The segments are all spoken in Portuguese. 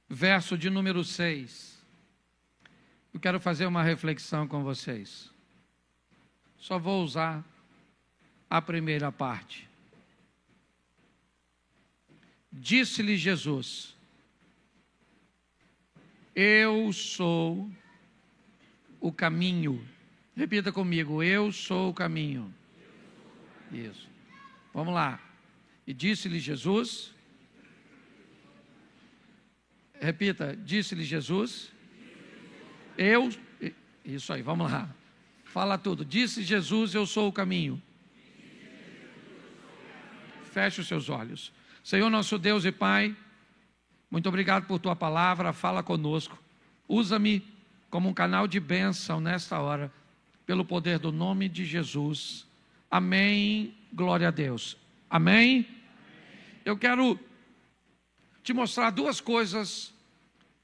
verso de número 6. Eu quero fazer uma reflexão com vocês. Só vou usar a primeira parte. Disse-lhe Jesus: eu sou o caminho. Repita comigo: eu sou o caminho. Isso. Vamos lá. E disse-lhe Jesus. Repita: disse-lhe Jesus. Eu. Isso aí, vamos lá. Fala tudo. Disse Jesus: eu sou o caminho. Feche os seus olhos. Senhor nosso Deus e Pai, muito obrigado por tua palavra. Fala conosco. Usa-me como um canal de bênção nesta hora, pelo poder do nome de Jesus. Amém. Glória a Deus. Amém. Eu quero te mostrar duas coisas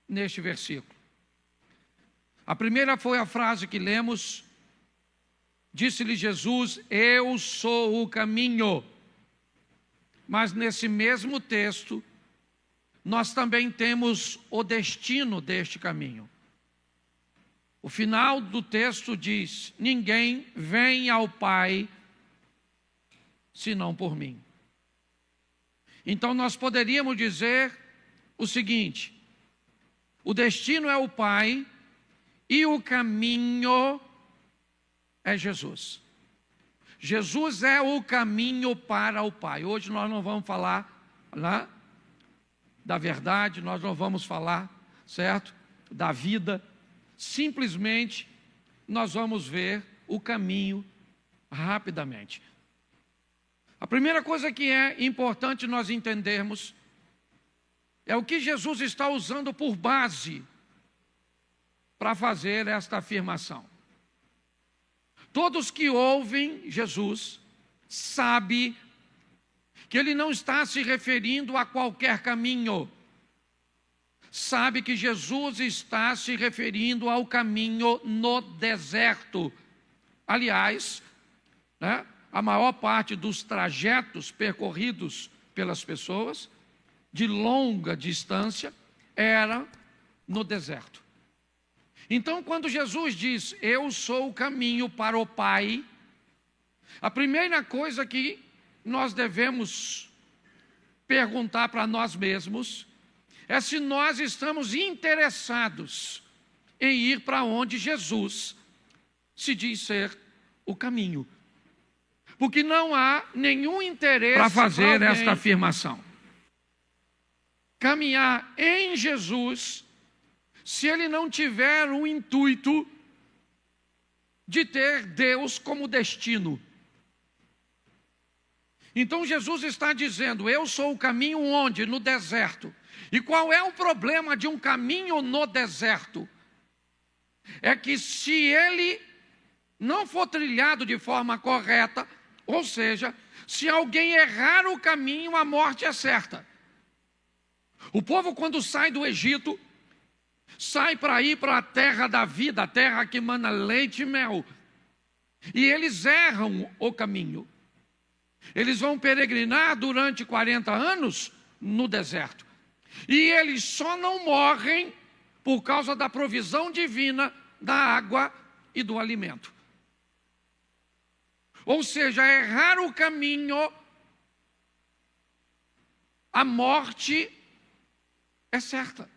neste versículo. A primeira foi a frase que lemos. Disse-lhe Jesus: eu sou o caminho. Mas nesse mesmo texto, nós também temos o destino deste caminho. O final do texto diz: ninguém vem ao Pai senão por mim. Então nós poderíamos dizer o seguinte: o destino é o Pai e o caminho é Jesus. Jesus é o caminho para o Pai. Hoje nós não vamos falar da verdade, nós não vamos falar, certo, da vida. Simplesmente nós vamos ver o caminho rapidamente. A primeira coisa que é importante nós entendermos é o que Jesus está usando por base para fazer esta afirmação. Todos que ouvem Jesus sabem que ele não está se referindo a qualquer caminho. Sabe que Jesus está se referindo ao caminho no deserto. Aliás, a maior parte dos trajetos percorridos pelas pessoas de longa distância era no deserto. Então, quando Jesus diz: eu sou o caminho para o Pai, a primeira coisa que nós devemos perguntar para nós mesmos é se nós estamos interessados em ir para onde Jesus se diz ser o caminho. Porque não há nenhum interesse para fazer esta afirmação. Caminhar em Jesus, se ele não tiver o intuito de ter Deus como destino. Então Jesus está dizendo: eu sou o caminho onde? No deserto. E qual é o problema de um caminho no deserto? É que se ele não for trilhado de forma correta, ou seja, se alguém errar o caminho, a morte é certa. O povo, quando sai do Egito, sai para ir para a terra da vida, a terra que mana leite e mel. E eles erram o caminho. Eles vão peregrinar durante 40 anos no deserto. E eles só não morrem por causa da provisão divina da água e do alimento. Ou seja, errar o caminho, a morte é certa.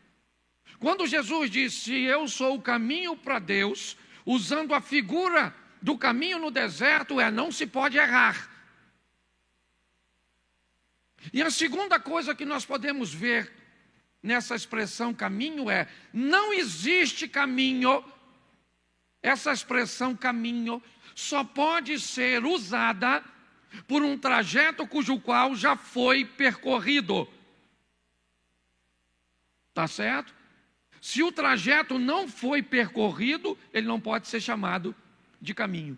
Quando Jesus disse: eu sou o caminho para Deus, usando a figura do caminho no deserto, não se pode errar. E a segunda coisa que nós podemos ver nessa expressão caminho é: não existe caminho. Essa expressão caminho só pode ser usada por um trajeto cujo qual já foi percorrido. Tá certo? Se o trajeto não foi percorrido, ele não pode ser chamado de caminho.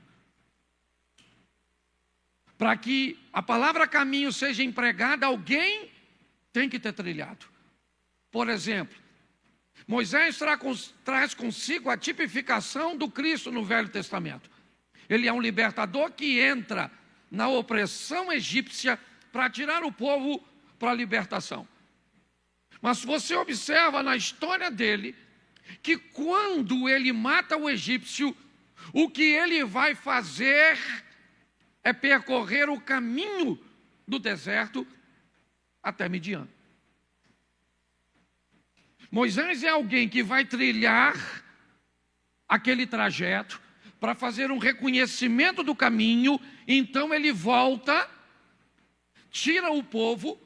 Para que a palavra caminho seja empregada, alguém tem que ter trilhado. Por exemplo, Moisés traz consigo a tipificação do Cristo no Velho Testamento. Ele é um libertador que entra na opressão egípcia para tirar o povo para a libertação. Mas você observa na história dele que quando ele mata o egípcio, o que ele vai fazer é percorrer o caminho do deserto até Midian. Moisés é alguém que vai trilhar aquele trajeto para fazer um reconhecimento do caminho, então ele volta, tira o povo,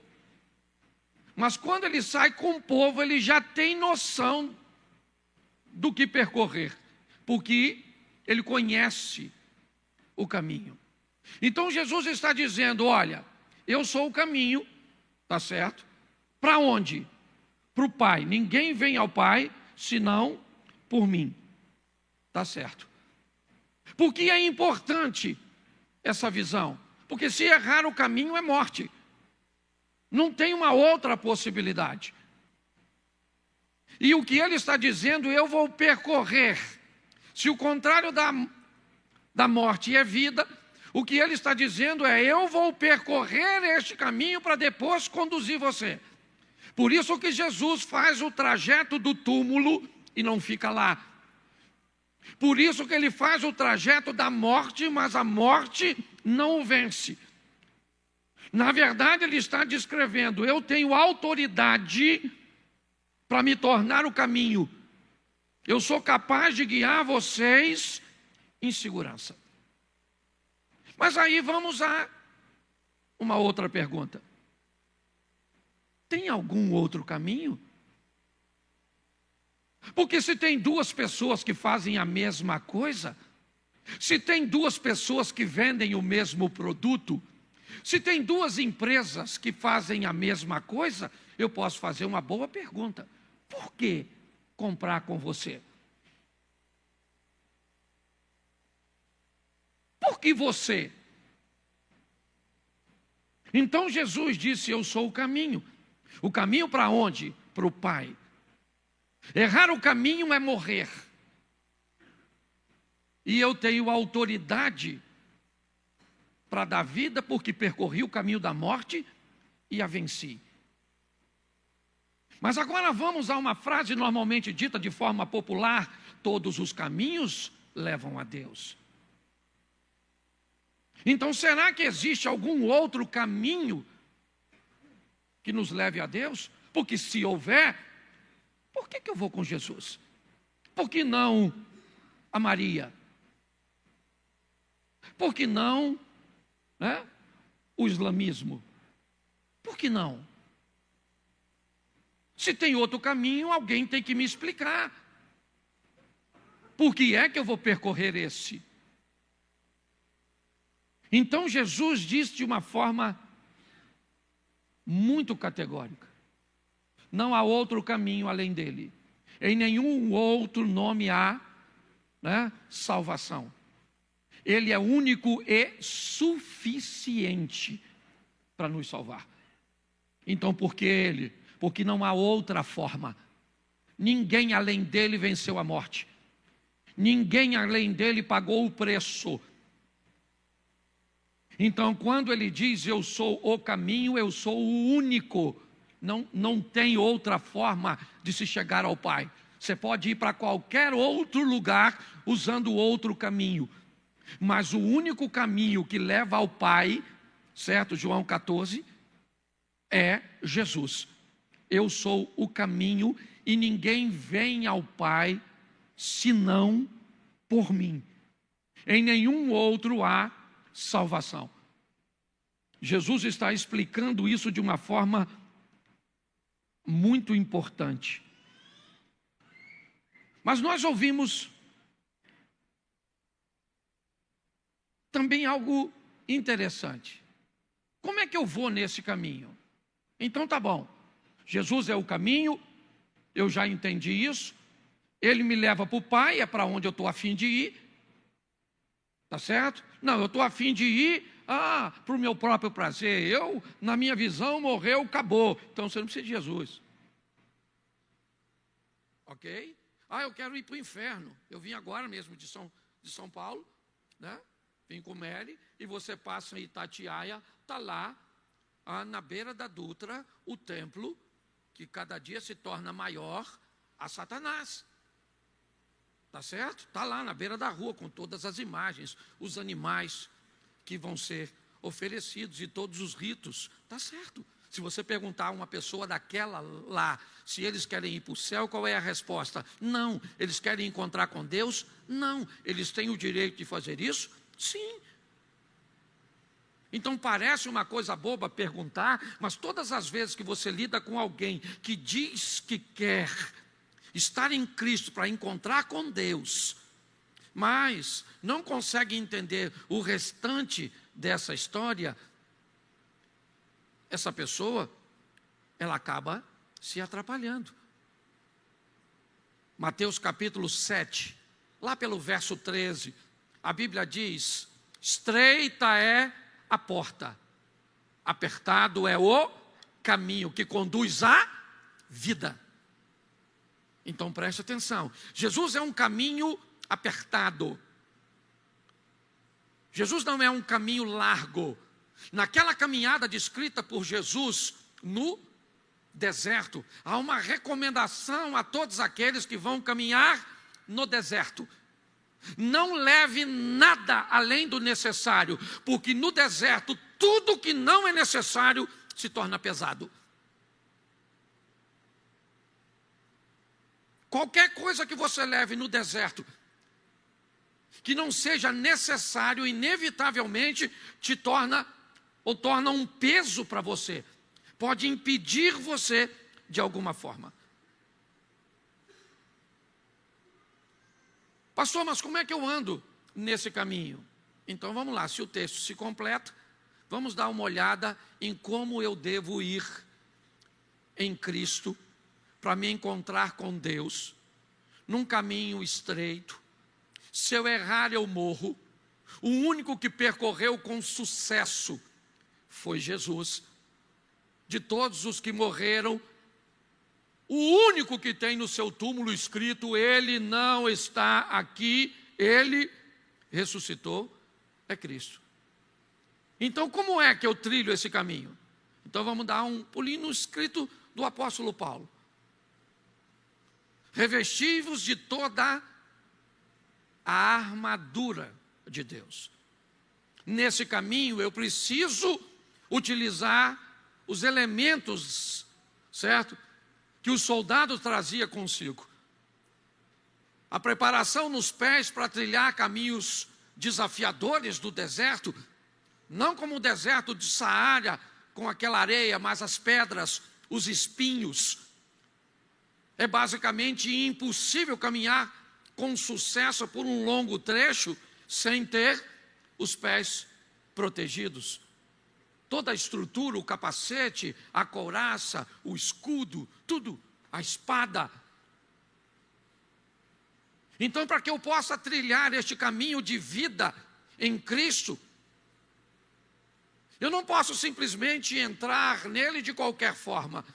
mas quando ele sai com o povo, ele já tem noção do que percorrer, porque ele conhece o caminho. Então Jesus está dizendo, olha, eu sou o caminho, tá certo? Para onde? Para o Pai. Ninguém vem ao Pai, senão por mim. Tá certo. Por que é importante essa visão? Porque se errar o caminho é morte. Não tem uma outra possibilidade. E o que ele está dizendo, eu vou percorrer. Se o contrário da morte é vida, o que ele está dizendo é, eu vou percorrer este caminho para depois conduzir você. Por isso que Jesus faz o trajeto do túmulo e não fica lá. Por isso que ele faz o trajeto da morte, mas a morte não o vence. Na verdade, ele está descrevendo, eu tenho autoridade para me tornar o caminho. Eu sou capaz de guiar vocês em segurança. Mas aí vamos a uma outra pergunta. Tem algum outro caminho? Porque se tem duas pessoas que fazem a mesma coisa, se tem duas pessoas que vendem o mesmo produto, se tem duas empresas que fazem a mesma coisa, eu posso fazer uma boa pergunta. Por que comprar com você? Por que você? Então Jesus disse, eu sou o caminho. O caminho para onde? Para o Pai. Errar o caminho é morrer. E eu tenho autoridade para dar vida, porque percorri o caminho da morte e a venci. Mas agora vamos a uma frase normalmente dita de forma popular, todos os caminhos levam a Deus. Então será que existe algum outro caminho que nos leve a Deus? Porque se houver, por que eu vou com Jesus? Por que não a Maria? Por que não o islamismo? Por que não? Se tem outro caminho, alguém tem que me explicar. Por que é que eu vou percorrer esse? Então Jesus disse de uma forma muito categórica, não há outro caminho além dele. Em nenhum outro nome há salvação. Ele é único e suficiente para nos salvar. Então por que ele? Porque não há outra forma. Ninguém além dele venceu a morte. Ninguém além dele pagou o preço. Então, quando ele diz, eu sou o caminho, eu sou o único. Não tem outra forma de se chegar ao Pai. Você pode ir para qualquer outro lugar usando outro caminho. Mas o único caminho que leva ao Pai, certo? João 14, é Jesus. Eu sou o caminho e ninguém vem ao Pai senão por mim. Em nenhum outro há salvação. Jesus está explicando isso de uma forma muito importante. Mas nós ouvimos também algo interessante. Como é que eu vou nesse caminho? Então tá bom, Jesus é o caminho, eu já entendi isso, ele me leva para o Pai, é para onde eu estou a fim de ir, tá certo? Não, eu estou a fim de ir para o meu próprio prazer, na minha visão, morreu, acabou, então você não precisa de Jesus. Ok? Eu quero ir para o inferno, eu vim agora mesmo de São Paulo, vim com Mary, e você passa em Itatiaia, está lá, na beira da Dutra, o templo que cada dia se torna maior a Satanás. Tá certo? Está lá na beira da rua com todas as imagens, os animais que vão ser oferecidos e todos os ritos. Tá certo. Se você perguntar a uma pessoa daquela lá se eles querem ir para o céu, qual é a resposta? Não. Eles querem encontrar com Deus? Não. Eles têm o direito de fazer isso? Sim. Então parece uma coisa boba perguntar, mas todas as vezes que você lida com alguém que diz que quer estar em Cristo para encontrar com Deus, mas não consegue entender o restante dessa história, essa pessoa, ela acaba se atrapalhando. Mateus capítulo 7, lá pelo verso 13, a Bíblia diz: estreita é a porta, apertado é o caminho que conduz à vida. Então preste atenção, Jesus é um caminho apertado. Jesus não é um caminho largo. Naquela caminhada descrita por Jesus no deserto, há uma recomendação a todos aqueles que vão caminhar no deserto: não leve nada além do necessário, porque no deserto tudo que não é necessário se torna pesado. Qualquer coisa que você leve no deserto que não seja necessário, inevitavelmente te torna um peso para você, pode impedir você de alguma forma. Pastor, mas como é que eu ando nesse caminho? Então vamos lá, se o texto se completa, vamos dar uma olhada em como eu devo ir em Cristo para me encontrar com Deus, num caminho estreito. Se eu errar, eu morro. O único que percorreu com sucesso foi Jesus. De todos os que morreram, o único que tem no seu túmulo escrito: ele não está aqui, ele ressuscitou, é Cristo. Então como é que eu trilho esse caminho? Então vamos dar um pulinho no escrito do apóstolo Paulo: revesti-vos de toda a armadura de Deus. Nesse caminho eu preciso utilizar os elementos, certo, que o soldado trazia consigo. A preparação nos pés para trilhar caminhos desafiadores do deserto, não como o deserto de Saara, com aquela areia, mas as pedras, os espinhos. É basicamente impossível caminhar com sucesso por um longo trecho sem ter os pés protegidos. Toda a estrutura, o capacete, a couraça, o escudo, tudo, a espada. Então, para que eu possa trilhar este caminho de vida em Cristo, eu não posso simplesmente entrar nele de qualquer forma.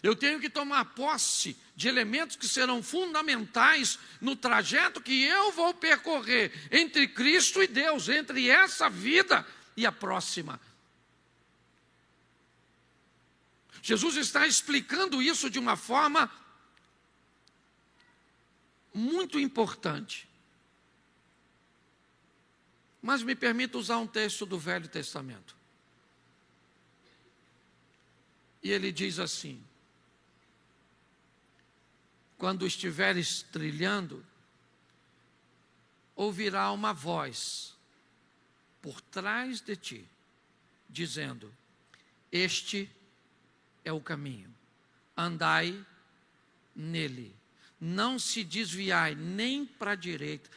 Eu tenho que tomar posse de elementos que serão fundamentais no trajeto que eu vou percorrer entre Cristo e Deus, entre essa vida e a próxima. Jesus está explicando isso de uma forma muito importante. Mas me permita usar um texto do Velho Testamento. E ele diz assim: quando estiveres trilhando, ouvirá uma voz por trás de ti, dizendo: este é o caminho, andai nele, não se desviai nem para a direita,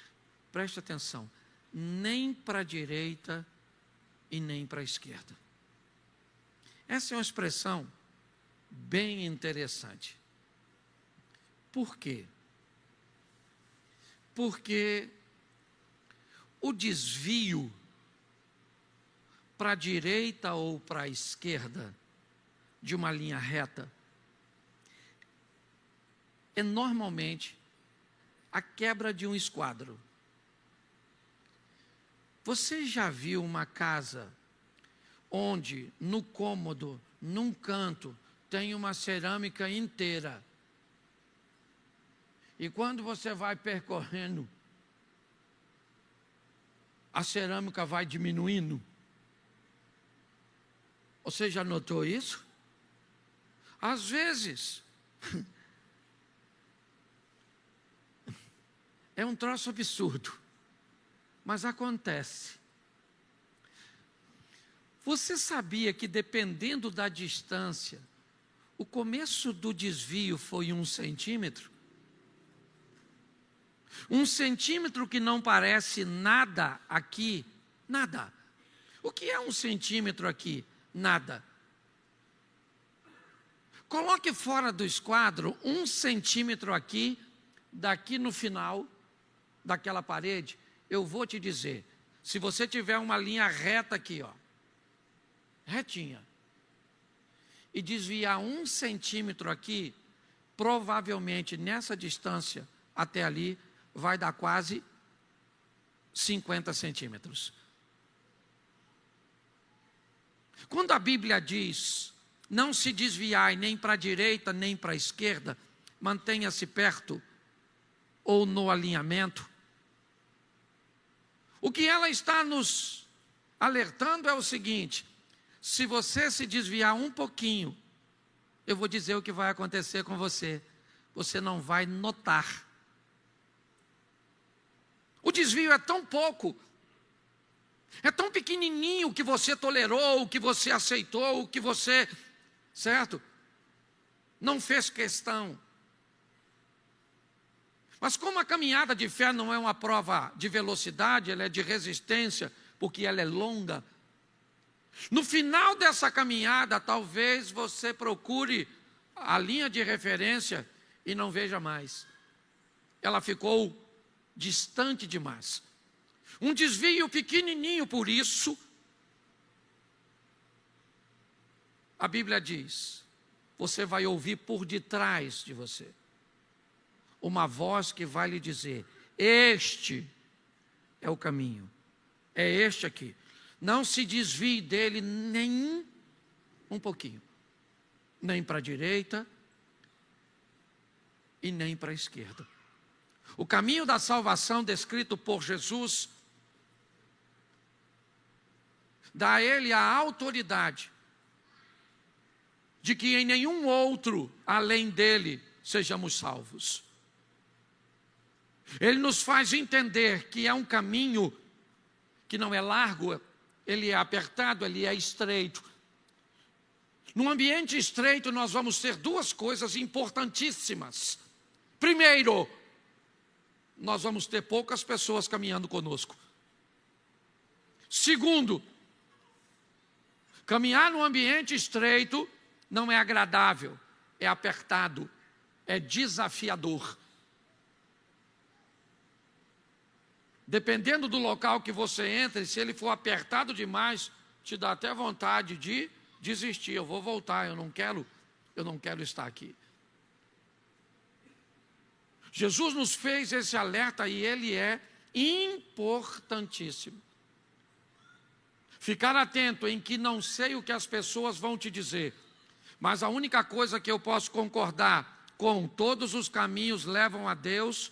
preste atenção, nem para a direita e nem para a esquerda. Essa é uma expressão bem interessante. Por quê? Porque o desvio para a direita ou para a esquerda de uma linha reta é normalmente a quebra de um esquadro. Você já viu uma casa onde no cômodo, num canto, tem uma cerâmica inteira. E quando você vai percorrendo, a cerâmica vai diminuindo. Você já notou isso? Às vezes, é um troço absurdo, mas acontece. Você sabia que dependendo da distância, o começo do desvio foi 1 centímetro? 1 centímetro que não parece nada aqui, nada. O que é 1 centímetro aqui? Nada. Coloque fora do esquadro 1 centímetro aqui, daqui no final daquela parede. Eu vou te dizer, se você tiver uma linha reta aqui, ó, retinha, e desviar 1 centímetro aqui, provavelmente nessa distância até ali, vai dar quase 50 centímetros. Quando a Bíblia diz, não se desviai nem para a direita nem para a esquerda, mantenha-se perto ou no alinhamento, o que ela está nos alertando é o seguinte: se você se desviar um pouquinho, eu vou dizer o que vai acontecer com você. Você não vai notar. O desvio é tão pouco, é tão pequenininho o que você tolerou, o que você aceitou, o que você, certo? Não fez questão. Mas como a caminhada de fé não é uma prova de velocidade, ela é de resistência, porque ela é longa. No final dessa caminhada, talvez você procure a linha de referência e não veja mais. Ela ficou distante demais. Um desvio pequenininho, por isso, a Bíblia diz, você vai ouvir por detrás de você uma voz que vai lhe dizer, este é o caminho, é este aqui. Não se desvie dele nem um pouquinho, nem para a direita e nem para a esquerda. O caminho da salvação descrito por Jesus dá a ele a autoridade de que em nenhum outro além dele sejamos salvos. Ele nos faz entender que é um caminho que não é largo, ele é apertado, ele é estreito. Num ambiente estreito nós vamos ter duas coisas importantíssimas. Primeiro, nós vamos ter poucas pessoas caminhando conosco. Segundo, caminhar num ambiente estreito não é agradável, é apertado, é desafiador. Dependendo do local que você entra, se ele for apertado demais, te dá até vontade de desistir. Eu vou voltar, eu não quero estar aqui. Jesus nos fez esse alerta e ele é importantíssimo. Ficar atento em que não sei o que as pessoas vão te dizer, mas a única coisa que eu posso concordar com todos os caminhos levam a Deus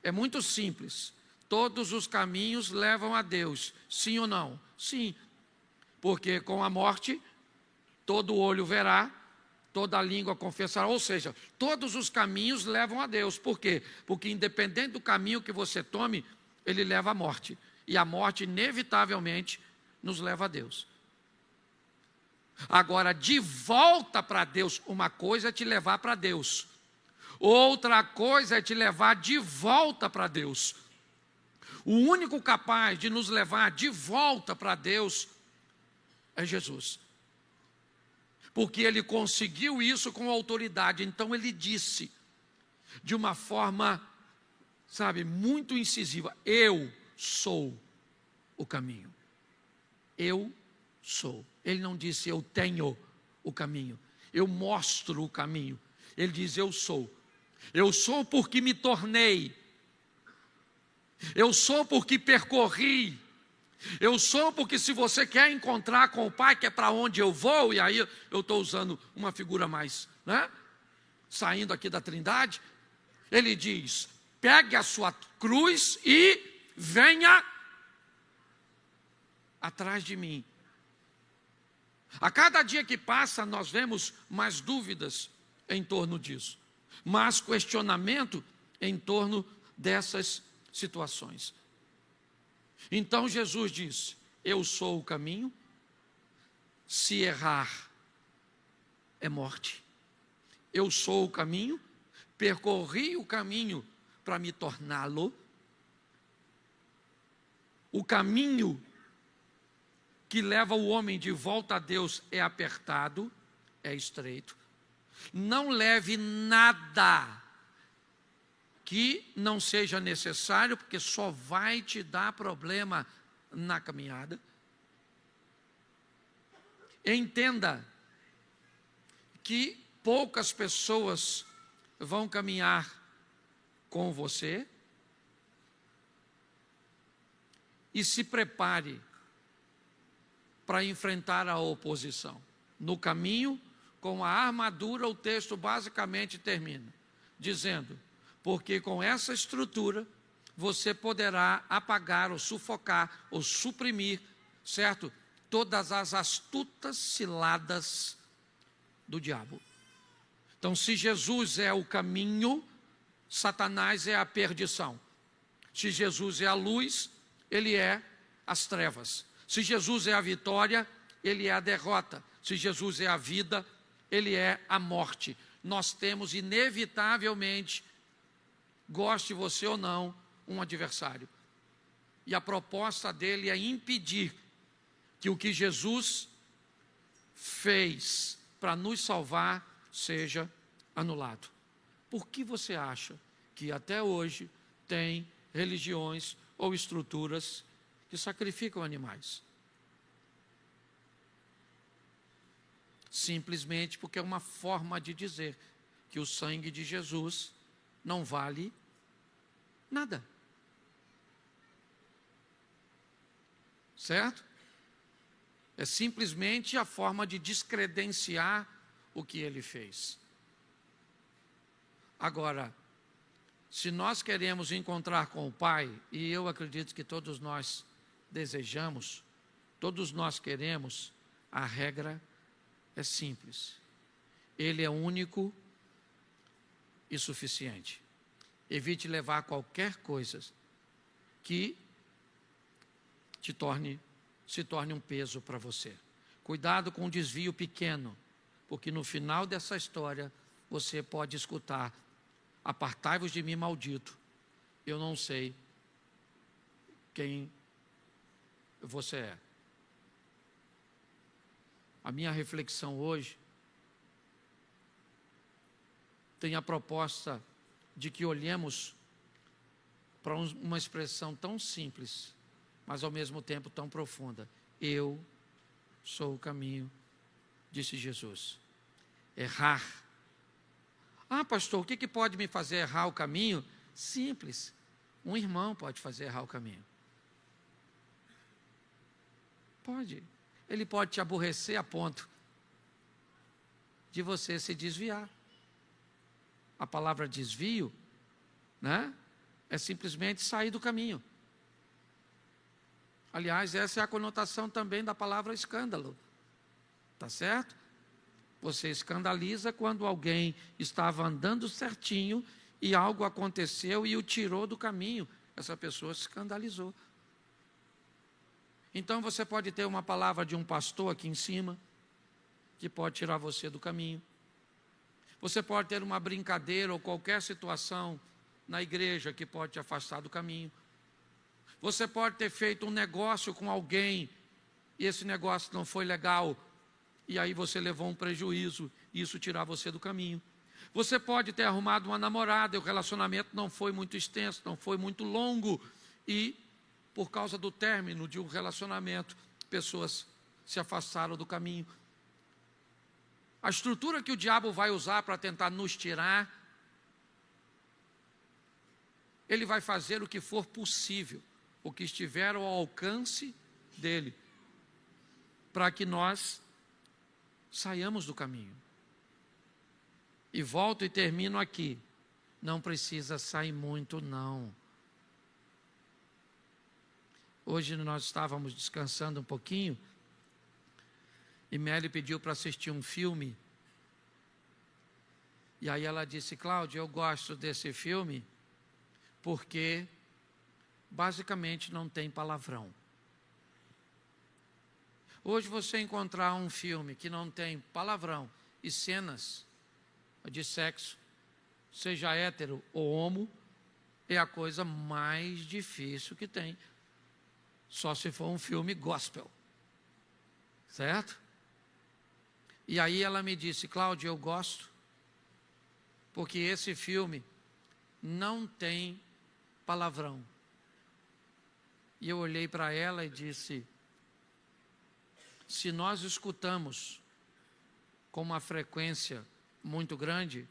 é muito simples. Todos os caminhos levam a Deus, sim ou não? Sim, porque com a morte todo olho verá, toda a língua confessará, ou seja, todos os caminhos levam a Deus. Por quê? Porque independente do caminho que você tome, ele leva à morte. E a morte, inevitavelmente, nos leva a Deus. Agora, de volta para Deus, uma coisa é te levar para Deus. Outra coisa é te levar de volta para Deus. O único capaz de nos levar de volta para Deus é Jesus. Porque ele conseguiu isso com autoridade. Então ele disse, de uma forma, muito incisiva, eu sou o caminho. Eu sou. Ele não disse eu tenho o caminho, eu mostro o caminho. Ele diz eu sou. Eu sou porque me tornei. Eu sou porque percorri. Eu sou porque se você quer encontrar com o Pai, que é para onde eu vou, e aí eu estou usando uma figura mais, né? Saindo aqui da Trindade, ele diz: pegue a sua cruz e venha atrás de mim. A cada dia que passa, nós vemos mais dúvidas em torno disso, mais questionamento em torno dessas situações. Então Jesus disse: eu sou o caminho, se errar é morte. Eu sou o caminho, percorri o caminho para me torná-lo. O caminho que leva o homem de volta a Deus é apertado, é estreito. Não leve nada que não seja necessário, porque só vai te dar problema na caminhada. Entenda que poucas pessoas vão caminhar com você, e se prepare para enfrentar a oposição. No caminho, com a armadura, o texto basicamente termina dizendo: porque com essa estrutura você poderá apagar ou sufocar ou suprimir, certo? Todas as astutas ciladas do diabo. Então, se Jesus é o caminho, Satanás é a perdição. Se Jesus é a luz, ele é as trevas. Se Jesus é a vitória, ele é a derrota. Se Jesus é a vida, ele é a morte. Nós temos inevitavelmente, goste você ou não, um adversário. E a proposta dele é impedir que o que Jesus fez para nos salvar seja anulado. Por que você acha que até hoje tem religiões ou estruturas que sacrificam animais? Simplesmente porque é uma forma de dizer que o sangue de Jesus não vale nada. Certo? É simplesmente a forma de descredenciar o que ele fez. Agora, se nós queremos encontrar com o Pai, e eu acredito que todos nós desejamos, todos nós queremos, a regra é simples. Ele é único e suficiente. Evite levar qualquer coisa que se torne um peso para você. Cuidado com um desvio pequeno, porque no final dessa história você pode escutar: apartai-vos de mim, maldito, eu não sei quem você é. A minha reflexão hoje tem a proposta de que olhemos para uma expressão tão simples, mas ao mesmo tempo tão profunda. Eu sou o caminho, disse Jesus. Errar. Ah, pastor, o que pode me fazer errar o caminho? Simples. Um irmão pode fazer errar o caminho. Pode. Ele pode te aborrecer a ponto de você se desviar. A palavra desvio, né, é simplesmente sair do caminho. Aliás, essa é a conotação também da palavra escândalo. Tá certo? Você escandaliza quando alguém estava andando certinho e algo aconteceu e o tirou do caminho. Essa pessoa se escandalizou. Então você pode ter uma palavra de um pastor aqui em cima, que pode tirar você do caminho. Você pode ter uma brincadeira ou qualquer situação na igreja que pode te afastar do caminho. Você pode ter feito um negócio com alguém e esse negócio não foi legal, e aí você levou um prejuízo e isso tirar você do caminho. Você pode ter arrumado uma namorada e o relacionamento não foi muito extenso, não foi muito longo, e por causa do término de um relacionamento, pessoas se afastaram do caminho. A estrutura que o diabo vai usar para tentar nos tirar, ele vai fazer o que for possível, o que estiver ao alcance dele, para que nós saiamos do caminho. E volto e termino aqui. Não precisa sair muito, não. Hoje nós estávamos descansando um pouquinho e Meli pediu para assistir um filme. E aí ela disse: Cláudia, eu gosto desse filme porque basicamente não tem palavrão. Hoje você encontrar um filme que não tem palavrão e cenas de sexo, seja hétero ou homo, é a coisa mais difícil que tem. Só se for um filme gospel. Certo? E aí ela me disse: Cláudia, eu gosto, porque esse filme não tem palavrão. E eu olhei para ela e disse: se nós escutamos com uma frequência muito grande,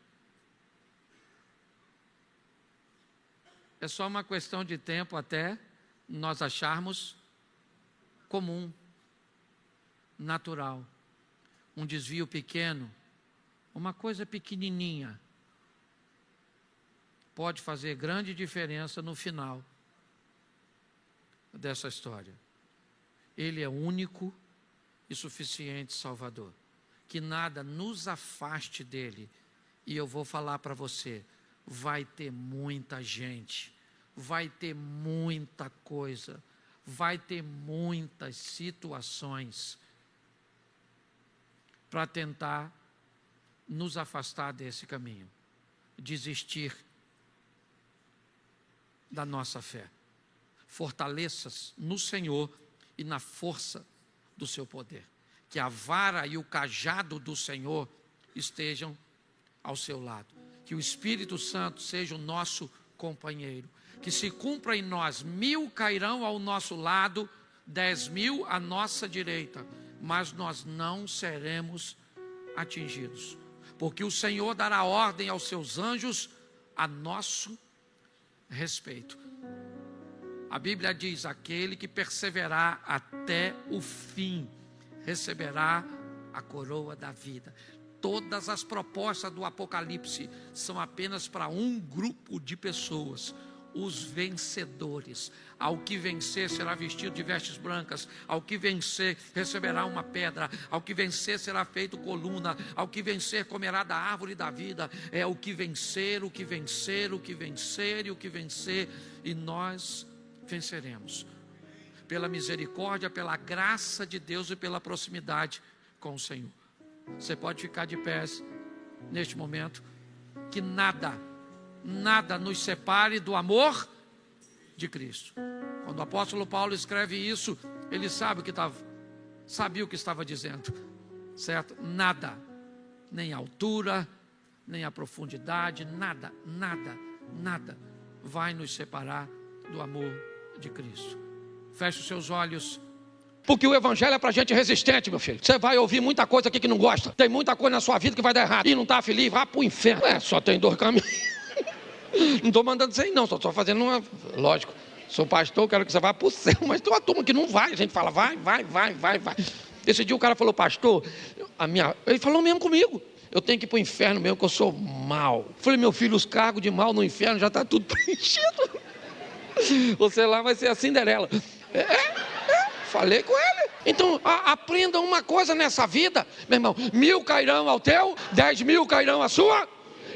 é só uma questão de tempo até nós acharmos comum, natural. Um desvio pequeno, uma coisa pequenininha, pode fazer grande diferença no final dessa história. Ele é único e suficiente Salvador. Que nada nos afaste dele. E eu vou falar para você, vai ter muita gente, vai ter muita coisa, vai ter muitas situações para tentar nos afastar desse caminho, desistir da nossa fé. Fortaleça-se no Senhor e na força do seu poder. Que a vara e o cajado do Senhor estejam ao seu lado. Que o Espírito Santo seja o nosso companheiro. Que se cumpra em nós, 1000 cairão ao nosso lado, 10.000 à nossa direita, mas nós não seremos atingidos. Porque o Senhor dará ordem aos seus anjos a nosso respeito. A Bíblia diz: aquele que perseverar até o fim receberá a coroa da vida. Todas as propostas do Apocalipse são apenas para um grupo de pessoas: os vencedores. Ao que vencer será vestido de vestes brancas, ao que vencer receberá uma pedra, ao que vencer será feito coluna, ao que vencer comerá da árvore da vida. É o que vencer, o que vencer, o que vencer e o que vencer, e nós venceremos pela misericórdia, pela graça de Deus e pela proximidade com o Senhor. Você pode ficar de pés neste momento. Que nada nos separe do amor de Cristo. Quando o apóstolo Paulo escreve isso, ele sabia o que estava dizendo, certo? Nada, nem a altura, nem a profundidade, nada vai nos separar do amor de Cristo. Feche os seus olhos. Porque o evangelho é para gente resistente, meu filho. Você vai ouvir muita coisa aqui que não gosta. Tem muita coisa na sua vida que vai dar errado. E não está feliz, vai para o inferno. Só tem 2 caminhos. Não estou mandando você ir, não. Só estou fazendo uma... Lógico, sou pastor, quero que você vá para o céu. Mas tem uma turma que não vai. A gente fala, vai. Esse dia o cara falou: pastor, ele falou mesmo comigo: eu tenho que ir para o inferno mesmo, que eu sou mau. Falei: meu filho, os cargos de mal no inferno já está tudo preenchido. Você lá vai ser a Cinderela. Falei com ele. Então aprenda uma coisa nessa vida, meu irmão: 1000 cairão ao teu, 10.000 cairão à sua,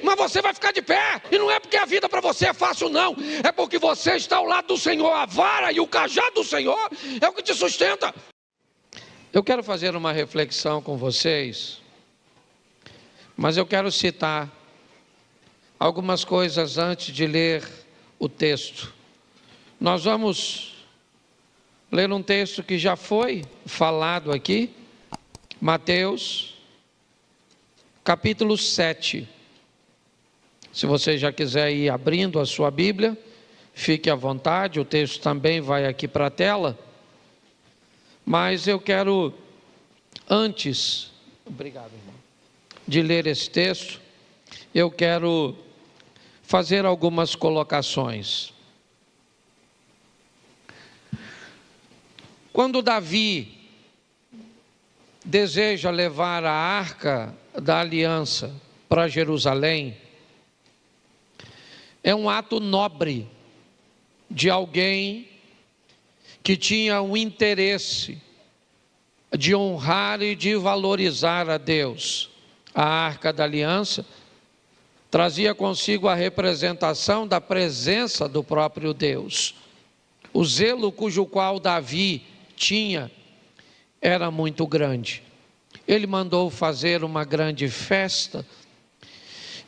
mas você vai ficar de pé. E não é porque a vida para você é fácil, não. É porque você está ao lado do Senhor. A vara e o cajado do Senhor é o que te sustenta. Eu quero fazer uma reflexão com vocês, mas eu quero citar algumas coisas antes de ler o texto. Nós vamos ler um texto que já foi falado aqui, Mateus, capítulo 7. Se você já quiser ir abrindo a sua Bíblia, fique à vontade, o texto também vai aqui para a tela. Mas eu quero, antes, obrigado, irmão, de ler esse texto, eu quero fazer algumas colocações. Quando Davi deseja levar a arca da aliança para Jerusalém, é um ato nobre de alguém que tinha um interesse de honrar e de valorizar a Deus. A arca da aliança trazia consigo a representação da presença do próprio Deus. O zelo cujo qual Davi tinha era muito grande. Ele mandou fazer uma grande festa.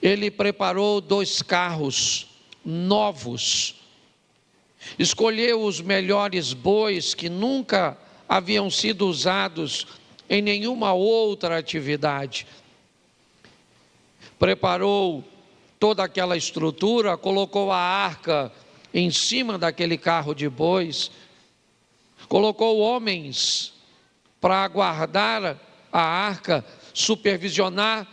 Ele preparou 2 carros novos, escolheu os melhores bois que nunca haviam sido usados em nenhuma outra atividade. Preparou toda aquela estrutura, colocou a arca em cima daquele carro de bois, colocou homens para aguardar a arca, supervisionar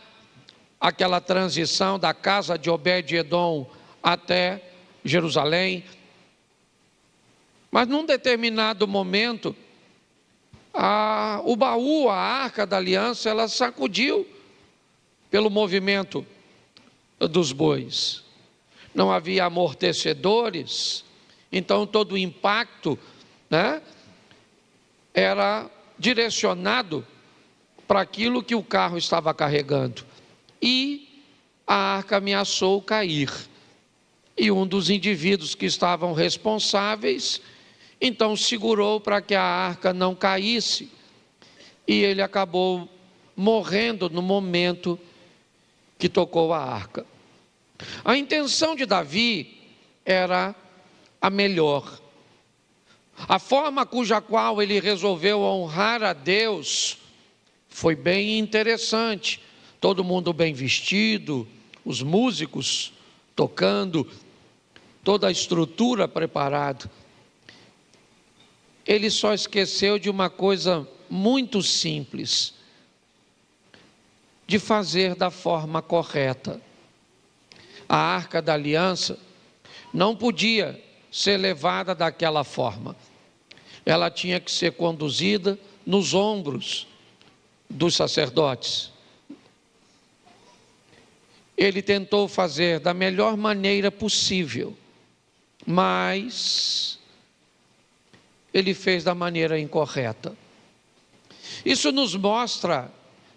aquela transição da casa de Obed-edom até Jerusalém. Mas num determinado momento, o baú, a arca da aliança, ela sacudiu pelo movimento dos bois. Não havia amortecedores, então todo o impacto, era direcionado para aquilo que o carro estava carregando. E a arca ameaçou cair. E um dos indivíduos que estavam responsáveis, então segurou para que a arca não caísse. E ele acabou morrendo no momento que tocou a arca. A intenção de Davi era a melhor. A forma cuja qual ele resolveu honrar a Deus foi bem interessante. Todo mundo bem vestido, os músicos tocando, toda a estrutura preparada. Ele só esqueceu de uma coisa muito simples, de fazer da forma correta. A arca da aliança não podia ser levada daquela forma. Ela tinha que ser conduzida nos ombros dos sacerdotes. Ele tentou fazer da melhor maneira possível, mas ele fez da maneira incorreta. Isso nos mostra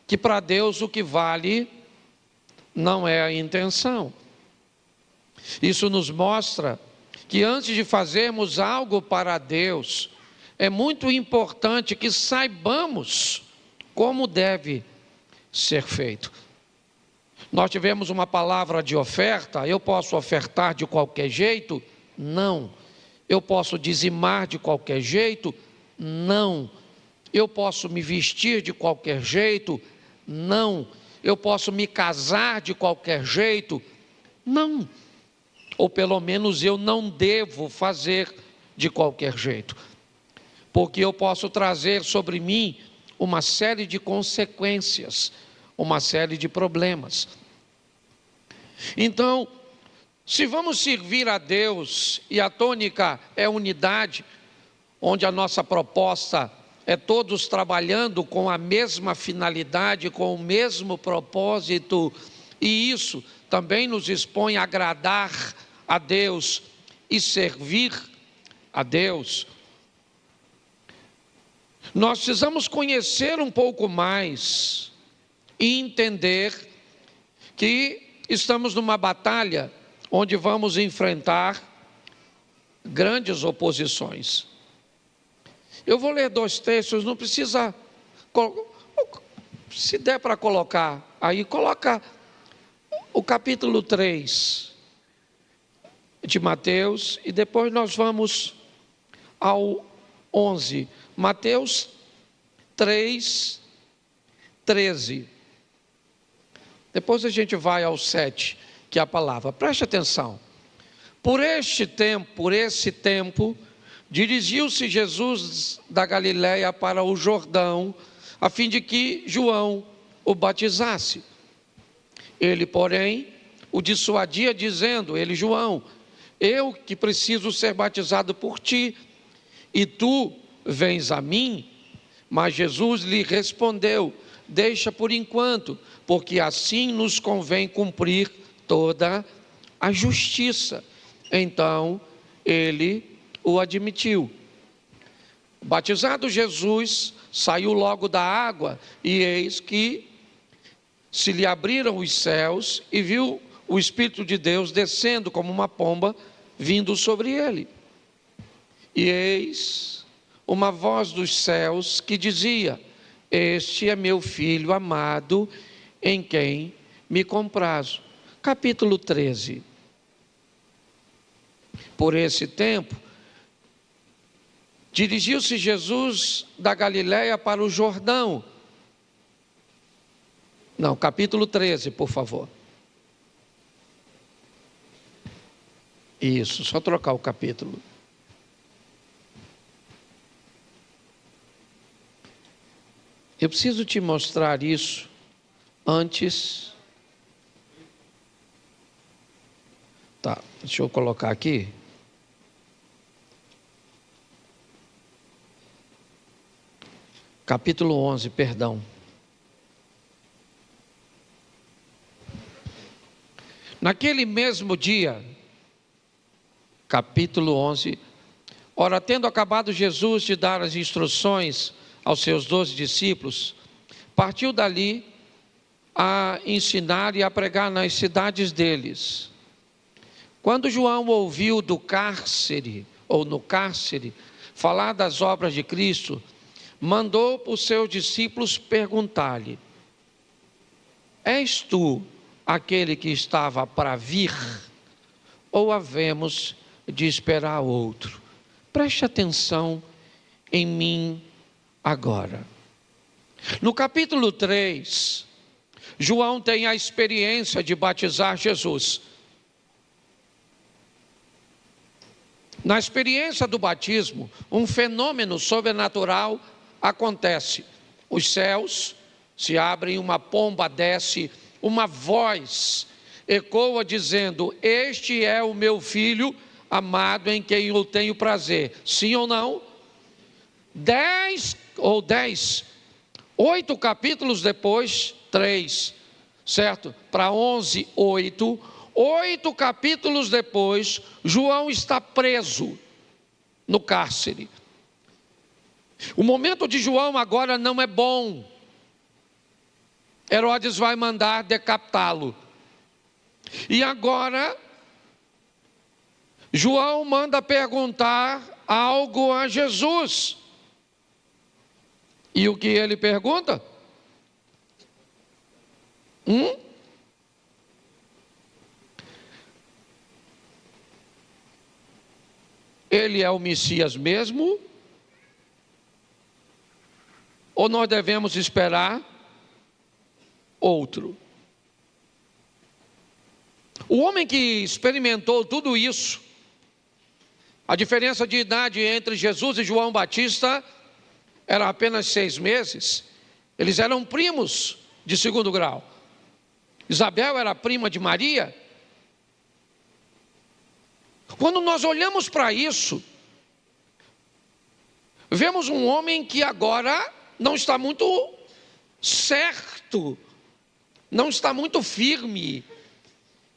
que para Deus o que vale não é a intenção. Isso nos mostra que antes de fazermos algo para Deus, é muito importante que saibamos como deve ser feito. Nós tivemos uma palavra de oferta. Eu posso ofertar de qualquer jeito? Não. Eu posso dizimar de qualquer jeito? Não. Eu posso me vestir de qualquer jeito? Não. Eu posso me casar de qualquer jeito? Não. Ou pelo menos eu não devo fazer de qualquer jeito, porque eu posso trazer sobre mim uma série de consequências, uma série de problemas. Então, se vamos servir a Deus, e a tônica é unidade, onde a nossa proposta é todos trabalhando com a mesma finalidade, com o mesmo propósito, e isso também nos expõe a agradar a Deus e servir a Deus. Nós precisamos conhecer um pouco mais e entender que estamos numa batalha onde vamos enfrentar grandes oposições. Eu vou ler 2 textos, não precisa, se der para colocar aí, coloca o capítulo 3 de Mateus, e depois nós vamos ao 11, Mateus 3, 13. Depois a gente vai ao 7, que é a palavra. Preste atenção. Por esse tempo, dirigiu-se Jesus da Galiléia para o Jordão, a fim de que João o batizasse. Ele, porém, o dissuadia, dizendo, João, eu que preciso ser batizado por ti, e tu vens a mim? Mas Jesus lhe respondeu: deixa por enquanto, porque assim nos convém cumprir toda a justiça. Então ele o admitiu. Batizado Jesus, saiu logo da água, e eis que se lhe abriram os céus, e viu o Espírito de Deus descendo como uma pomba, vindo sobre ele. E eis uma voz dos céus que dizia: este é meu Filho amado, em quem me comprazo. Capítulo 13. Por esse tempo, dirigiu-se Jesus da Galiléia para o Jordão. Não, capítulo 13, por favor. Isso, só trocar o capítulo. Eu preciso te mostrar isso antes. Tá, deixa eu colocar aqui. Capítulo 11, perdão. Naquele mesmo dia, capítulo 11, ora, tendo acabado Jesus de dar as instruções aos seus 12 discípulos, partiu dali a ensinar e a pregar nas cidades deles. Quando João ouviu do cárcere, ou no cárcere, falar das obras de Cristo, mandou os seus discípulos perguntar-lhe: és tu aquele que estava para vir, ou havemos de esperar outro? Preste atenção em mim agora. No capítulo 3, João tem a experiência de batizar Jesus. Na experiência do batismo, um fenômeno sobrenatural acontece. Os céus se abrem, uma pomba desce, uma voz ecoa dizendo: este é o meu Filho amado, em quem eu tenho prazer. Sim ou não? 8 capítulos depois, 3, certo? Para 11, 8 capítulos depois, João está preso no cárcere. O momento de João agora não é bom. Herodes vai mandar decapitá-lo. E agora, João manda perguntar algo a Jesus. E o que ele pergunta? Ele é o Messias mesmo? Ou nós devemos esperar outro? O homem que experimentou tudo isso, a diferença de idade entre Jesus e João Batista era apenas 6 meses. Eles eram primos de segundo grau. Isabel era prima de Maria. Quando nós olhamos para isso, vemos um homem que agora não está muito certo, não está muito firme.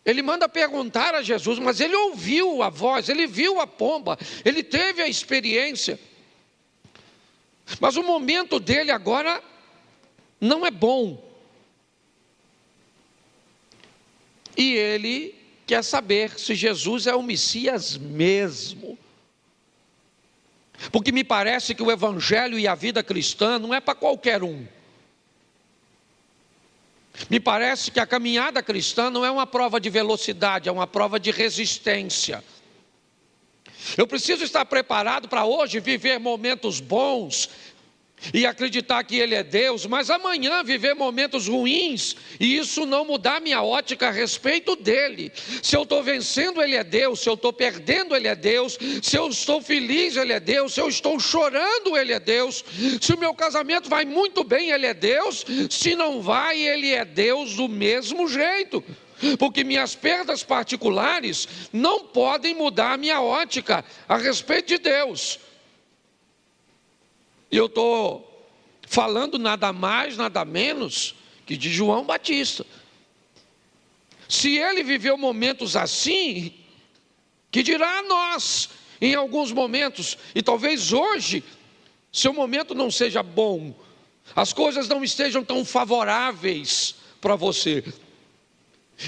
Ele manda perguntar a Jesus, mas ele ouviu a voz, ele viu a pomba, ele teve a experiência. Mas o momento dele agora não é bom. E ele quer saber se Jesus é o Messias mesmo. Porque me parece que o evangelho e a vida cristã não é para qualquer um. Me parece que a caminhada cristã não é uma prova de velocidade, é uma prova de resistência. Eu preciso estar preparado para hoje viver momentos bons e acreditar que Ele é Deus, mas amanhã viver momentos ruins e isso não mudar minha ótica a respeito dEle. Se eu estou vencendo, Ele é Deus; se eu estou perdendo, Ele é Deus; se eu estou feliz, Ele é Deus; se eu estou chorando, Ele é Deus; se o meu casamento vai muito bem, Ele é Deus; se não vai, Ele é Deus do mesmo jeito. Porque minhas perdas particulares não podem mudar a minha ótica a respeito de Deus. E eu estou falando nada mais, nada menos que de João Batista. Se ele viveu momentos assim, que dirá a nós, em alguns momentos, e talvez hoje, seu momento não seja bom, as coisas não estejam tão favoráveis para você.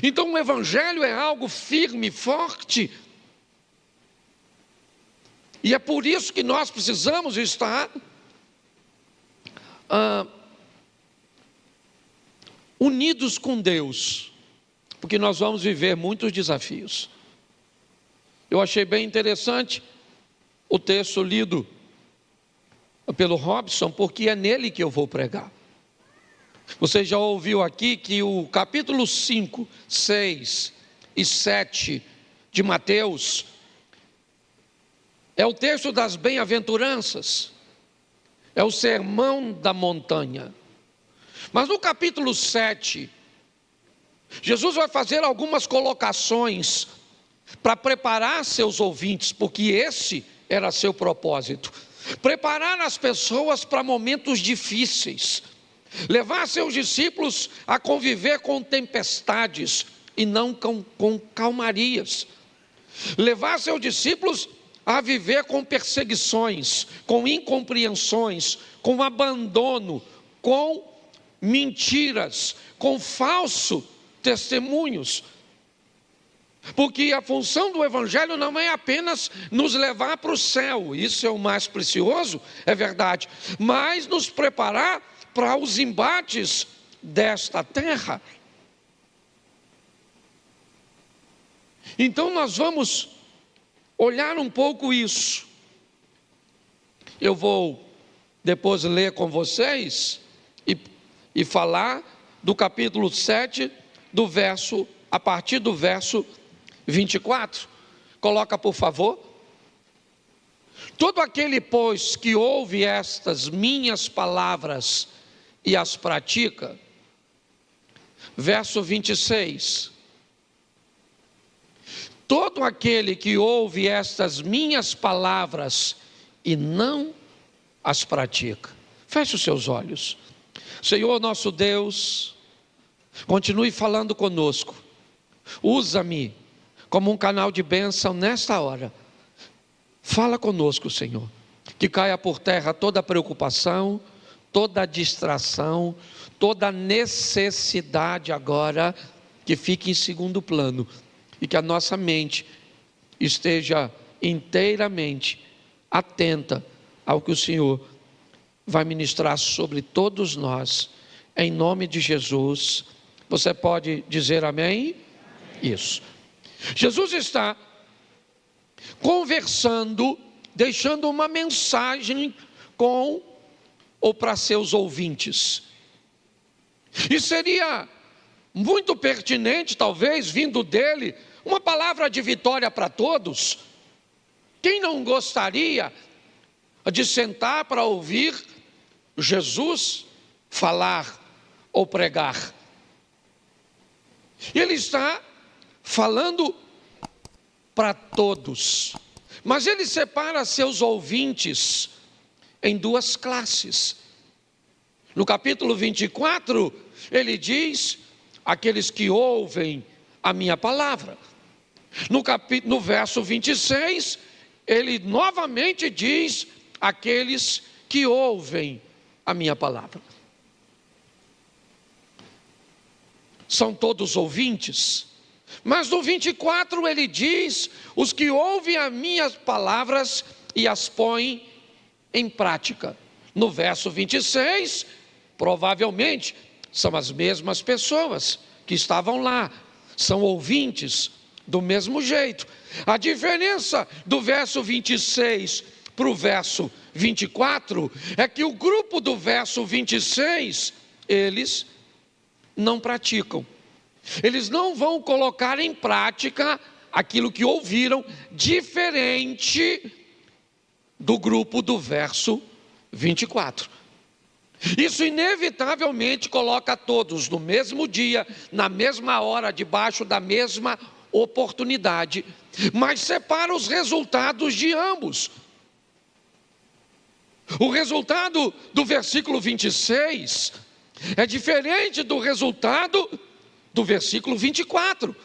Então o Evangelho é algo firme, forte, e é por isso que nós precisamos estar unidos com Deus, porque nós vamos viver muitos desafios. Eu achei bem interessante o texto lido pelo Robson, porque é nele que eu vou pregar. Você já ouviu aqui que o capítulo 5, 6 e 7 de Mateus é o texto das bem-aventuranças, é o sermão da montanha. Mas no capítulo 7, Jesus vai fazer algumas colocações para preparar seus ouvintes, porque esse era seu propósito. Preparar as pessoas para momentos difíceis, levar seus discípulos a conviver com tempestades e não com calmarias, levar seus discípulos a viver com perseguições, com incompreensões, com abandono, com mentiras, com falsos testemunhos. Porque a função do Evangelho não é apenas nos levar para o céu, isso é o mais precioso, é verdade, mas nos preparar para os embates desta terra. Então nós vamos olhar um pouco isso. Eu vou depois ler com vocês e falar do capítulo 7, a partir do verso 24. Coloca, por favor. Todo aquele, pois, que ouve estas minhas palavras e as pratica. Verso 26. Todo aquele que ouve estas minhas palavras e não as pratica. Feche os seus olhos. Senhor nosso Deus, continue falando conosco. Usa-me como um canal de bênção nesta hora. Fala conosco, Senhor. Que caia por terra toda preocupação, toda distração, toda necessidade agora, que fique em segundo plano. E que a nossa mente esteja inteiramente atenta ao que o Senhor vai ministrar sobre todos nós, em nome de Jesus. Você pode dizer amém? Isso. Jesus está conversando, deixando uma mensagem para seus ouvintes. E seria muito pertinente, talvez, vindo dele, uma palavra de vitória para todos. Quem não gostaria de sentar para ouvir Jesus falar ou pregar? Ele está falando para todos, mas ele separa seus ouvintes em duas classes. No capítulo 24, ele diz: aqueles que ouvem a minha palavra. No verso 26, ele novamente diz: aqueles que ouvem a minha palavra. São todos ouvintes, mas no 24 ele diz: os que ouvem as minhas palavras e as põem em prática. No verso 26, provavelmente são as mesmas pessoas que estavam lá, são ouvintes do mesmo jeito. A diferença do verso 26 para o verso 24 é que o grupo do verso 26, eles não praticam. Eles não vão colocar em prática aquilo que ouviram, diferente do grupo do verso 24. Isso inevitavelmente coloca todos no mesmo dia, na mesma hora, debaixo da mesma oportunidade, mas separa os resultados de ambos. O resultado do versículo 26 é diferente do resultado do versículo 24.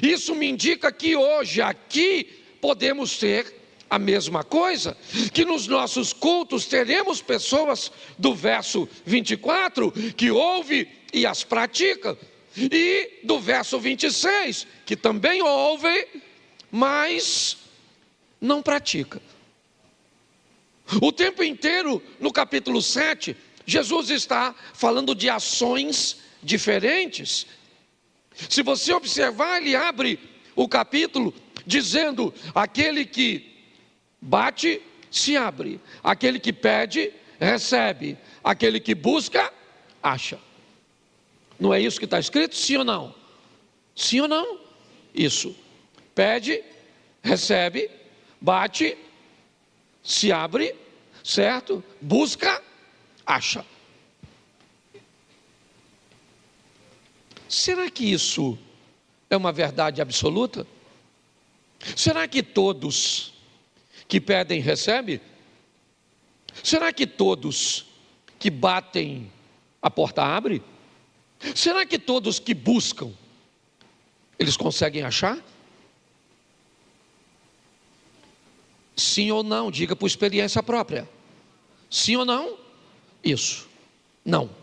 Isso me indica que hoje aqui podemos ter a mesma coisa, que nos nossos cultos teremos pessoas do verso 24 que ouvem e as praticam, e do verso 26 que também ouvem, mas não pratica. O tempo inteiro no capítulo 7, Jesus está falando de ações diferentes. Se você observar, ele abre o capítulo dizendo: aquele que bate, se abre; aquele que pede, recebe; aquele que busca, acha. Não é isso que está escrito? Sim ou não? Sim ou não? Isso. Pede, recebe; bate, se abre, certo? Busca, acha. Será que isso é uma verdade absoluta? Será que todos que pedem recebem? Será que todos que batem a porta abre? Será que todos que buscam eles conseguem achar? Sim ou não? Diga por experiência própria. Sim ou não? Isso. Não.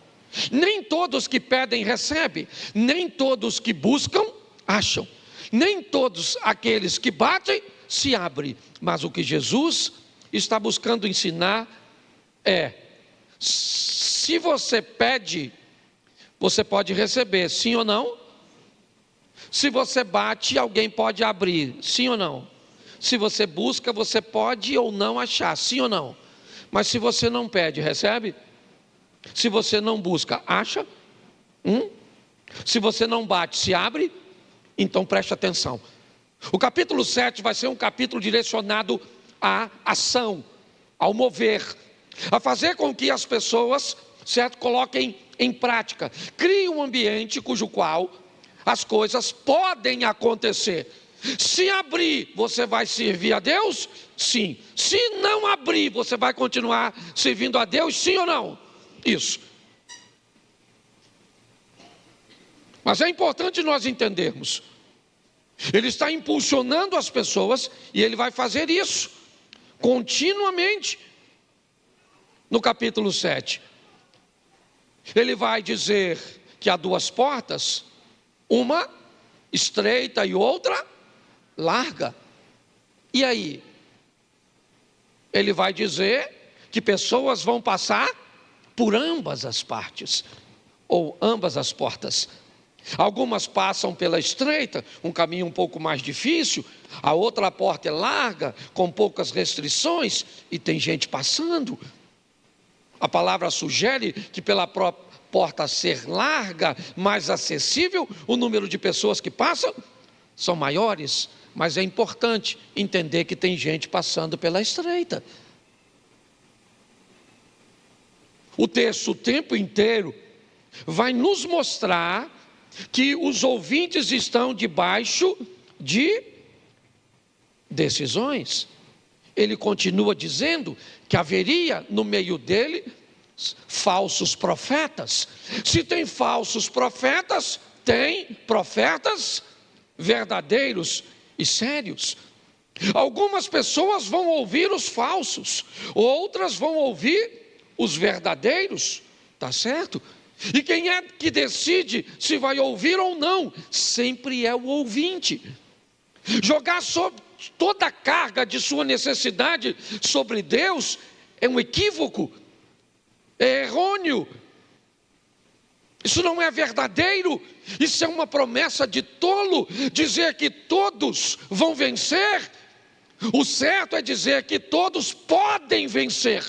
Nem todos que pedem recebem, nem todos que buscam acham, nem todos aqueles que batem se abrem. Mas o que Jesus está buscando ensinar é: se você pede, você pode receber, sim ou não? Se você bate, alguém pode abrir, sim ou não? Se você busca, você pode ou não achar, sim ou não? Mas se você não pede, recebe? Se você não busca, acha? Se você não bate, se abre? Então preste atenção. O capítulo 7 vai ser um capítulo direcionado à ação, ao mover, a fazer com que as pessoas, certo, coloquem em prática, criem um ambiente cujo qual as coisas podem acontecer. Se abrir, você vai servir a Deus? Sim. Se não abrir, você vai continuar servindo a Deus? Sim ou não? Isso. Mas é importante nós entendermos, ele está impulsionando as pessoas e ele vai fazer isso continuamente. No capítulo 7, ele vai dizer que há duas portas, uma estreita e outra larga. E aí? Ele vai dizer que pessoas vão passar por ambas as partes, ou ambas as portas. Algumas passam pela estreita, um caminho um pouco mais difícil; a outra porta é larga, com poucas restrições, e tem gente passando. A palavra sugere que pela porta ser larga, mais acessível, o número de pessoas que passam são maiores, mas é importante entender que tem gente passando pela estreita. O texto o tempo inteiro vai nos mostrar que os ouvintes estão debaixo de decisões. Ele continua dizendo que haveria no meio dele falsos profetas. Se tem falsos profetas, tem profetas verdadeiros e sérios. Algumas pessoas vão ouvir os falsos, outras vão ouvir os verdadeiros, tá certo? E quem é que decide se vai ouvir ou não? Sempre é o ouvinte. Jogar sobre toda a carga de sua necessidade sobre Deus é um equívoco, é errôneo. Isso não é verdadeiro. Isso é uma promessa de tolo, dizer que todos vão vencer. O certo é dizer que todos podem vencer.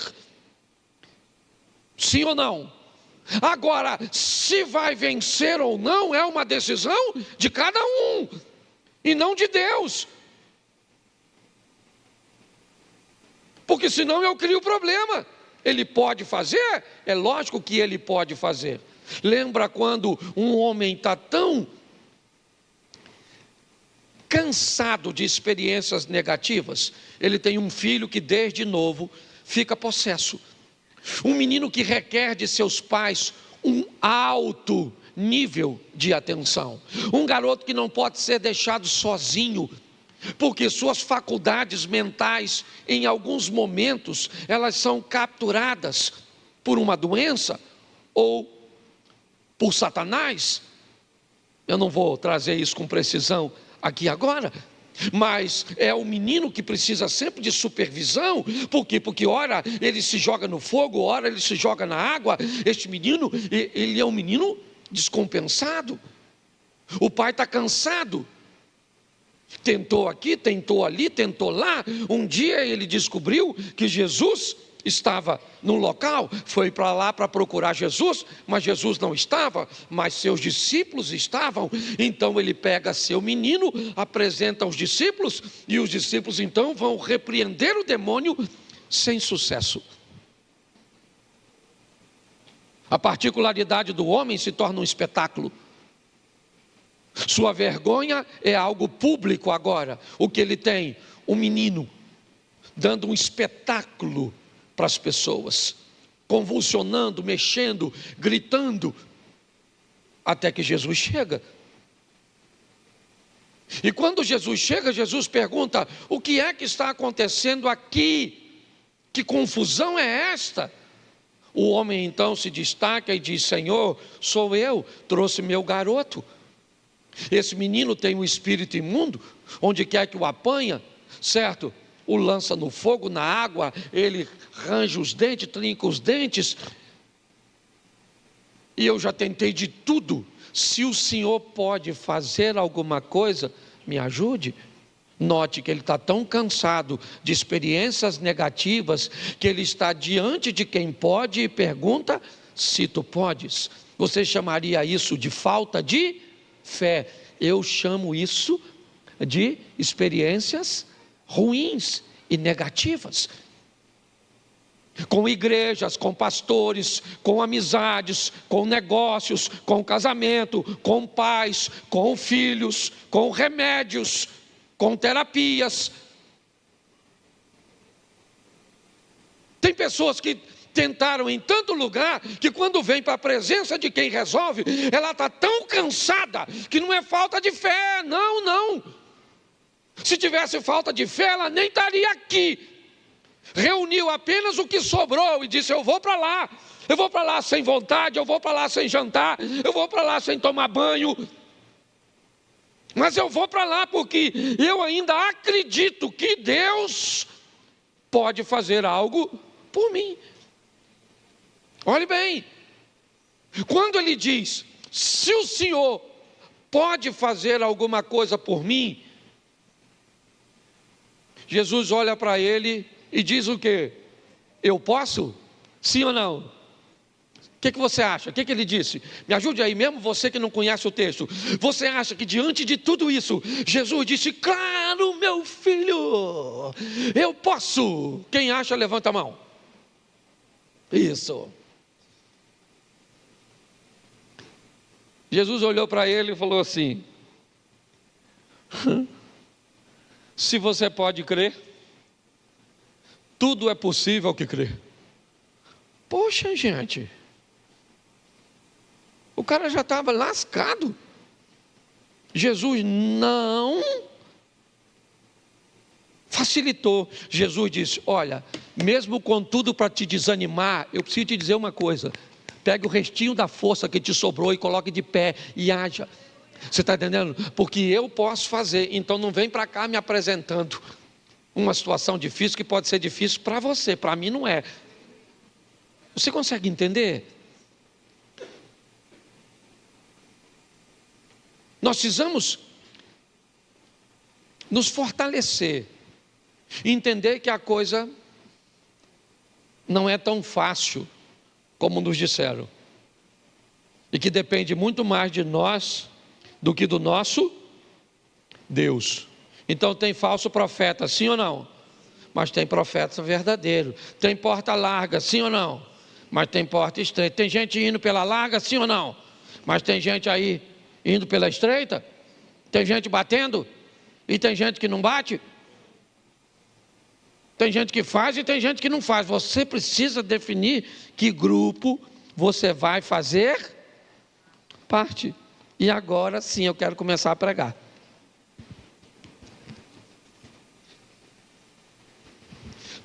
Sim ou não? Agora, se vai vencer ou não é uma decisão de cada um e não de Deus. Porque senão eu crio problema. Ele pode fazer? É lógico que ele pode fazer. Lembra quando um homem está tão cansado de experiências negativas? Ele tem um filho que desde novo fica possesso. Um menino que requer de seus pais um alto nível de atenção. Um garoto que não pode ser deixado sozinho, porque suas faculdades mentais, em alguns momentos, elas são capturadas por uma doença ou por Satanás. Eu não vou trazer isso com precisão aqui agora, mas é o menino que precisa sempre de supervisão. Por quê? Porque ora ele se joga no fogo, ora ele se joga na água. Este menino, ele é um menino descompensado. O pai está cansado. Tentou aqui, tentou ali, tentou lá. Um dia ele descobriu que Jesus estava num local, foi para lá para procurar Jesus, mas Jesus não estava, mas seus discípulos estavam. Então ele pega seu menino, apresenta aos discípulos, e os discípulos então vão repreender o demônio sem sucesso. A particularidade do homem se torna um espetáculo. Sua vergonha é algo público agora. O que ele tem? Um menino dando um espetáculo para as pessoas, convulsionando, mexendo, gritando, até que Jesus chega. E quando Jesus chega, Jesus pergunta: o que é que está acontecendo aqui? Que confusão é esta? O homem então se destaca e diz: Senhor, sou eu, trouxe meu garoto. Esse menino tem um espírito imundo, onde quer que o apanha, certo? O lança no fogo, na água, ele range os dentes, trinca os dentes. E eu já tentei de tudo. Se o Senhor pode fazer alguma coisa, me ajude. Note que ele está tão cansado de experiências negativas, que ele está diante de quem pode e pergunta: se tu podes. Você chamaria isso de falta de fé? Eu chamo isso de experiências ruins e negativas. Com igrejas, com pastores, com amizades, com negócios, com casamento, com pais, com filhos, com remédios, com terapias. Tem pessoas que tentaram em tanto lugar, que quando vem para a presença de quem resolve, ela está tão cansada, que não é falta de fé, não. Se tivesse falta de fé, ela nem estaria aqui. Reuniu apenas o que sobrou e disse: eu vou para lá sem vontade, eu vou para lá sem jantar, eu vou para lá sem tomar banho, mas eu vou para lá porque eu ainda acredito que Deus pode fazer algo por mim. Olhe bem, quando ele diz: se o Senhor pode fazer alguma coisa por mim, Jesus olha para ele e diz o quê? Eu posso? Sim ou não? O que você acha? O que ele disse? Me ajude aí, mesmo você que não conhece o texto. Você acha que diante de tudo isso, Jesus disse: claro, meu filho, eu posso. Quem acha, levanta a mão. Isso. Jesus olhou para ele e falou assim: se você pode crer, tudo é possível que crê. Poxa, gente, o cara já estava lascado. Jesus não facilitou. Jesus disse: olha, mesmo com tudo para te desanimar, eu preciso te dizer uma coisa: pegue o restinho da força que te sobrou e coloque de pé e haja. Você está entendendo? Porque eu posso fazer. Então não vem para cá me apresentando uma situação difícil que pode ser difícil para você, para mim não é. Você consegue entender? Nós precisamos nos fortalecer, entender que a coisa não é tão fácil como nos disseram, e que depende muito mais de nós do que do nosso Deus. Então tem falso profeta, sim ou não? Mas tem profeta verdadeiro. Tem porta larga, sim ou não? Mas tem porta estreita. Tem gente indo pela larga, sim ou não? Mas tem gente aí indo pela estreita. Tem gente batendo e tem gente que não bate. Tem gente que faz e tem gente que não faz. Você precisa definir que grupo você vai fazer parte. E agora sim eu quero começar a pregar.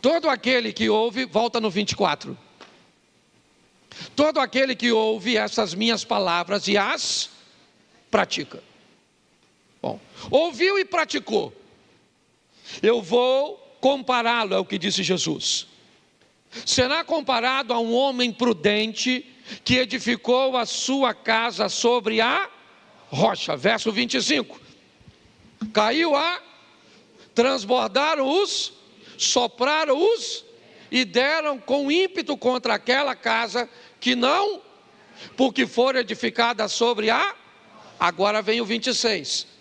Todo aquele que ouve, volta no 24. Todo aquele que ouve essas minhas palavras e as pratica. Bom, ouviu e praticou. Eu vou compará-lo, é o que disse Jesus. Será comparado a um homem prudente que edificou a sua casa sobre a rocha. Verso 25. Caiu transbordaram sopraram e deram com ímpeto contra aquela casa que não, porque for edificada sobre agora vem o 26.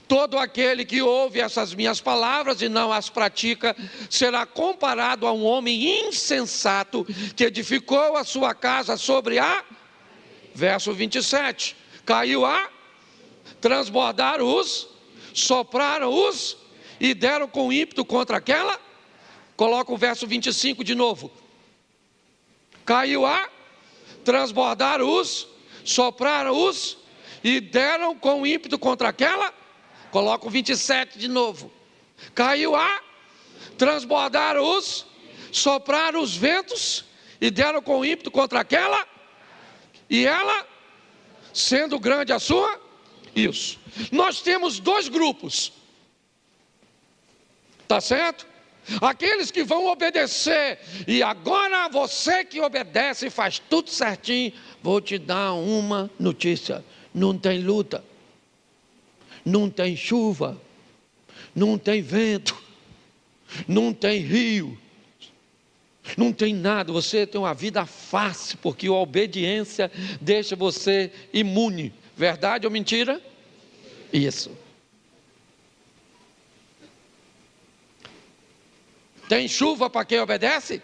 Todo aquele que ouve essas minhas palavras e não as pratica, será comparado a um homem insensato que edificou a sua casa sobre verso 27. Caiu transbordaram sopraram e deram com ímpeto contra aquela. Coloca o verso 25 de novo. Caiu transbordaram sopraram e deram com ímpeto contra aquela. Coloca o 27 de novo. Caiu transbordaram sopraram os ventos e deram com ímpeto contra aquela. E ela, sendo grande a sua, isso. Nós temos dois grupos. Tá certo? Aqueles que vão obedecer. E agora você que obedece e faz tudo certinho, vou te dar uma notícia: não tem luta, não tem chuva, não tem vento, não tem rio, não tem nada. Você tem uma vida fácil, porque a obediência deixa você imune. Verdade ou mentira? Isso. Tem chuva para quem obedece?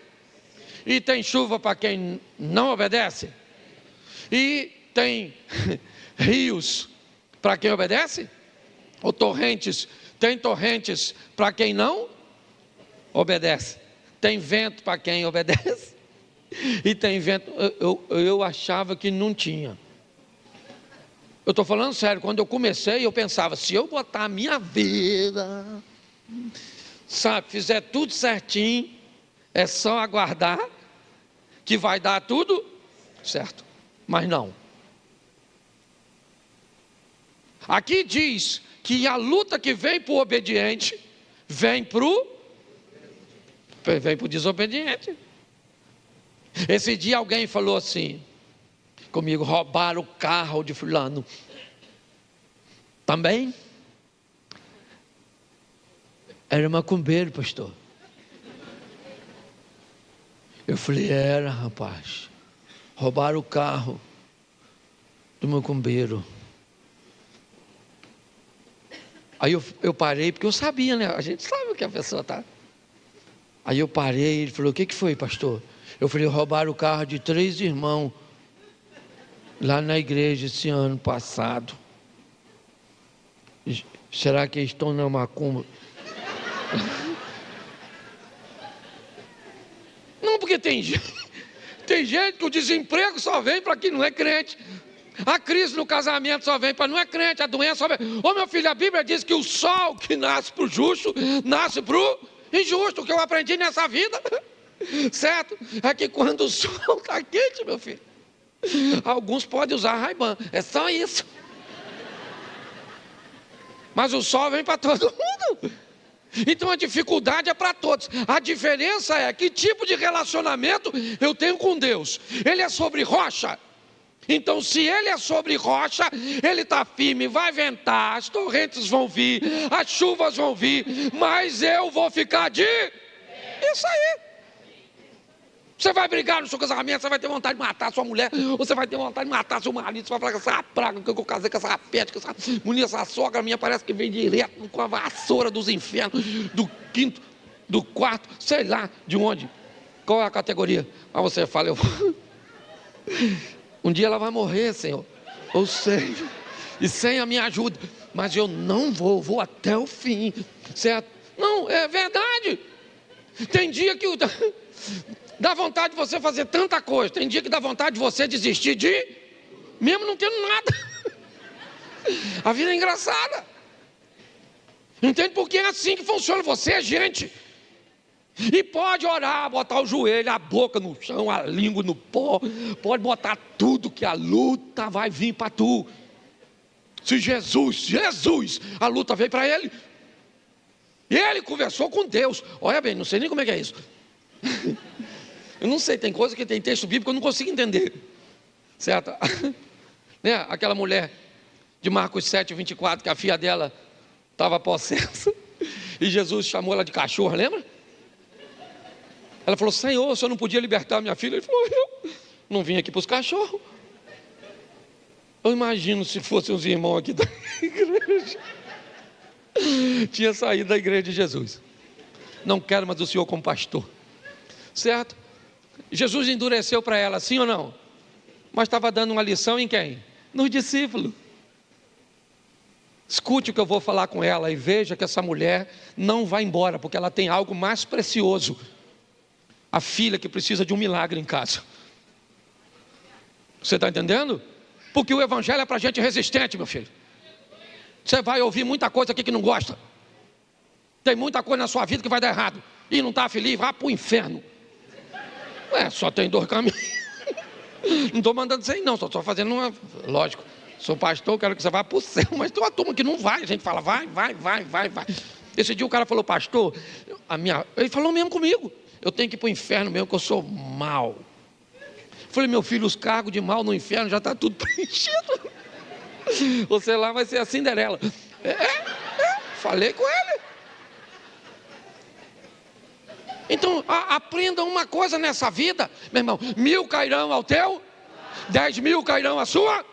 E tem chuva para quem não obedece? E tem rios para quem obedece? Ou torrentes? Tem torrentes para quem não obedece? Tem vento para quem obedece? E tem vento. Eu achava que não tinha. Eu estou falando sério. Quando eu comecei, eu pensava: se eu botar a minha vida, sabe, fizer tudo certinho, é só aguardar que vai dar tudo certo. Mas não. Aqui diz que a luta que vem para o obediente vem para o desobediente. Esse dia alguém falou assim comigo: roubaram o carro de fulano. Também? Era macumbeiro, pastor. Eu falei: era, rapaz. Roubaram o carro do macumbeiro. Aí eu parei, porque eu sabia, né? A gente sabe o que a pessoa está. Aí eu parei, ele falou: o que foi, pastor? Eu falei: roubaram o carro de 3 irmãos lá na igreja esse ano passado. Será que eles estão na macumba? Não, porque tem gente que o desemprego só vem para quem não é crente. A crise no casamento só vem para não é crente. A doença só vem. Ô meu filho, a Bíblia diz que o sol que nasce para o justo, nasce para o injusto. O que eu aprendi nessa vida, certo? É que quando o sol está quente, meu filho, alguns podem usar Ray-Ban. É só isso. Mas o sol vem para todo mundo. Então a dificuldade é para todos. A diferença é que tipo de relacionamento eu tenho com Deus. Ele é sobre rocha. Então se ele é sobre rocha, ele está firme, vai ventar, as torrentes vão vir, as chuvas vão vir, mas eu vou ficar de isso aí. Você vai brigar no seu casamento, você vai ter vontade de matar sua mulher, ou você vai ter vontade de matar seu marido, você vai falar que essa praga que eu casei com essa pet, que essa mulher, essa sogra minha parece que vem direto com a vassoura dos infernos, do 5º, do 4º, sei lá de onde, qual é a categoria. Mas você fala: um dia ela vai morrer, Senhor, ou sei, e sem a minha ajuda, mas eu não vou até o fim, certo? Não, é verdade. Tem dia que dá vontade de você fazer tanta coisa. Tem dia que dá vontade de você desistir mesmo não tendo nada. A vida é engraçada. Entende? Porque é assim que funciona. Você é gente. E pode orar, botar o joelho, a boca no chão, a língua no pó. Pode botar tudo que a luta vai vir para tu. Se Jesus, a luta veio para ele. Ele conversou com Deus. Olha bem, não sei nem como é que é isso. Eu não sei, tem coisa que tem texto bíblico que eu não consigo entender. Certo? Né? Aquela mulher de Marcos 7:24, que a filha dela estava possessa. E Jesus chamou ela de cachorra, lembra? Ela falou: Senhor, o senhor não podia libertar minha filha? Ele falou: eu não vim aqui para os cachorros. Eu imagino se fossem os irmãos aqui da igreja. Tinha saído da igreja de Jesus. Não quero mais o senhor como pastor. Certo? Jesus endureceu para ela, sim ou não? Mas estava dando uma lição em quem? Nos discípulos. Escute o que eu vou falar com ela e veja que essa mulher não vai embora, porque ela tem algo mais precioso. A filha que precisa de um milagre em casa. Você está entendendo? Porque o evangelho é para gente resistente, meu filho. Você vai ouvir muita coisa aqui que não gosta. Tem muita coisa na sua vida que vai dar errado. E não está feliz, vá para o inferno. Só tem 2 caminhos. Não estou mandando você ir não, só estou fazendo uma... Lógico, sou pastor, quero que você vá para o céu. Mas tem uma turma que não vai, a gente fala, vai. Esse dia o cara falou: pastor, ele falou mesmo comigo: eu tenho que ir para o inferno mesmo, que eu sou mau. Falei: meu filho, os cargos de mal no inferno já está tudo preenchido. Você lá vai ser a Cinderela. Falei com ele. Então, aprenda uma coisa nessa vida, meu irmão: 1000 cairão ao teu, 10.000 cairão à sua,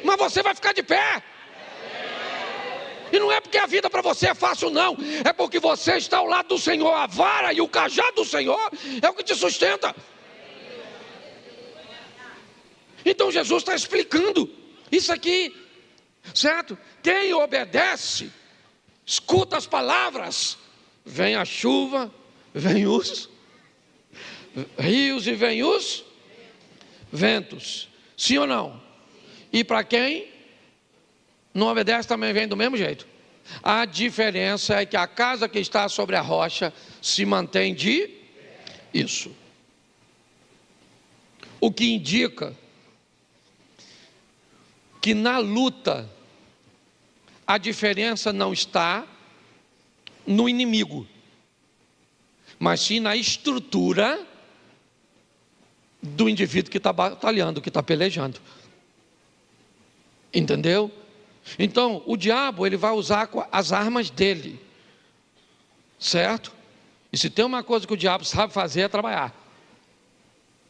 mas você vai ficar de pé. E não é porque a vida para você é fácil, não. É porque você está ao lado do Senhor. A vara e o cajado do Senhor é o que te sustenta. Então Jesus está explicando isso aqui, certo? Quem obedece, escuta as palavras, vem a chuva, vem os rios e vem os ventos. Sim ou não? E para quem não obedece também vem do mesmo jeito. A diferença é que a casa que está sobre a rocha se mantém de isso. O que indica que na luta a diferença não está no inimigo, mas sim na estrutura do indivíduo que está batalhando, que está pelejando. Entendeu? Então, o diabo, ele vai usar as armas dele, certo? E se tem uma coisa que o diabo sabe fazer, é trabalhar.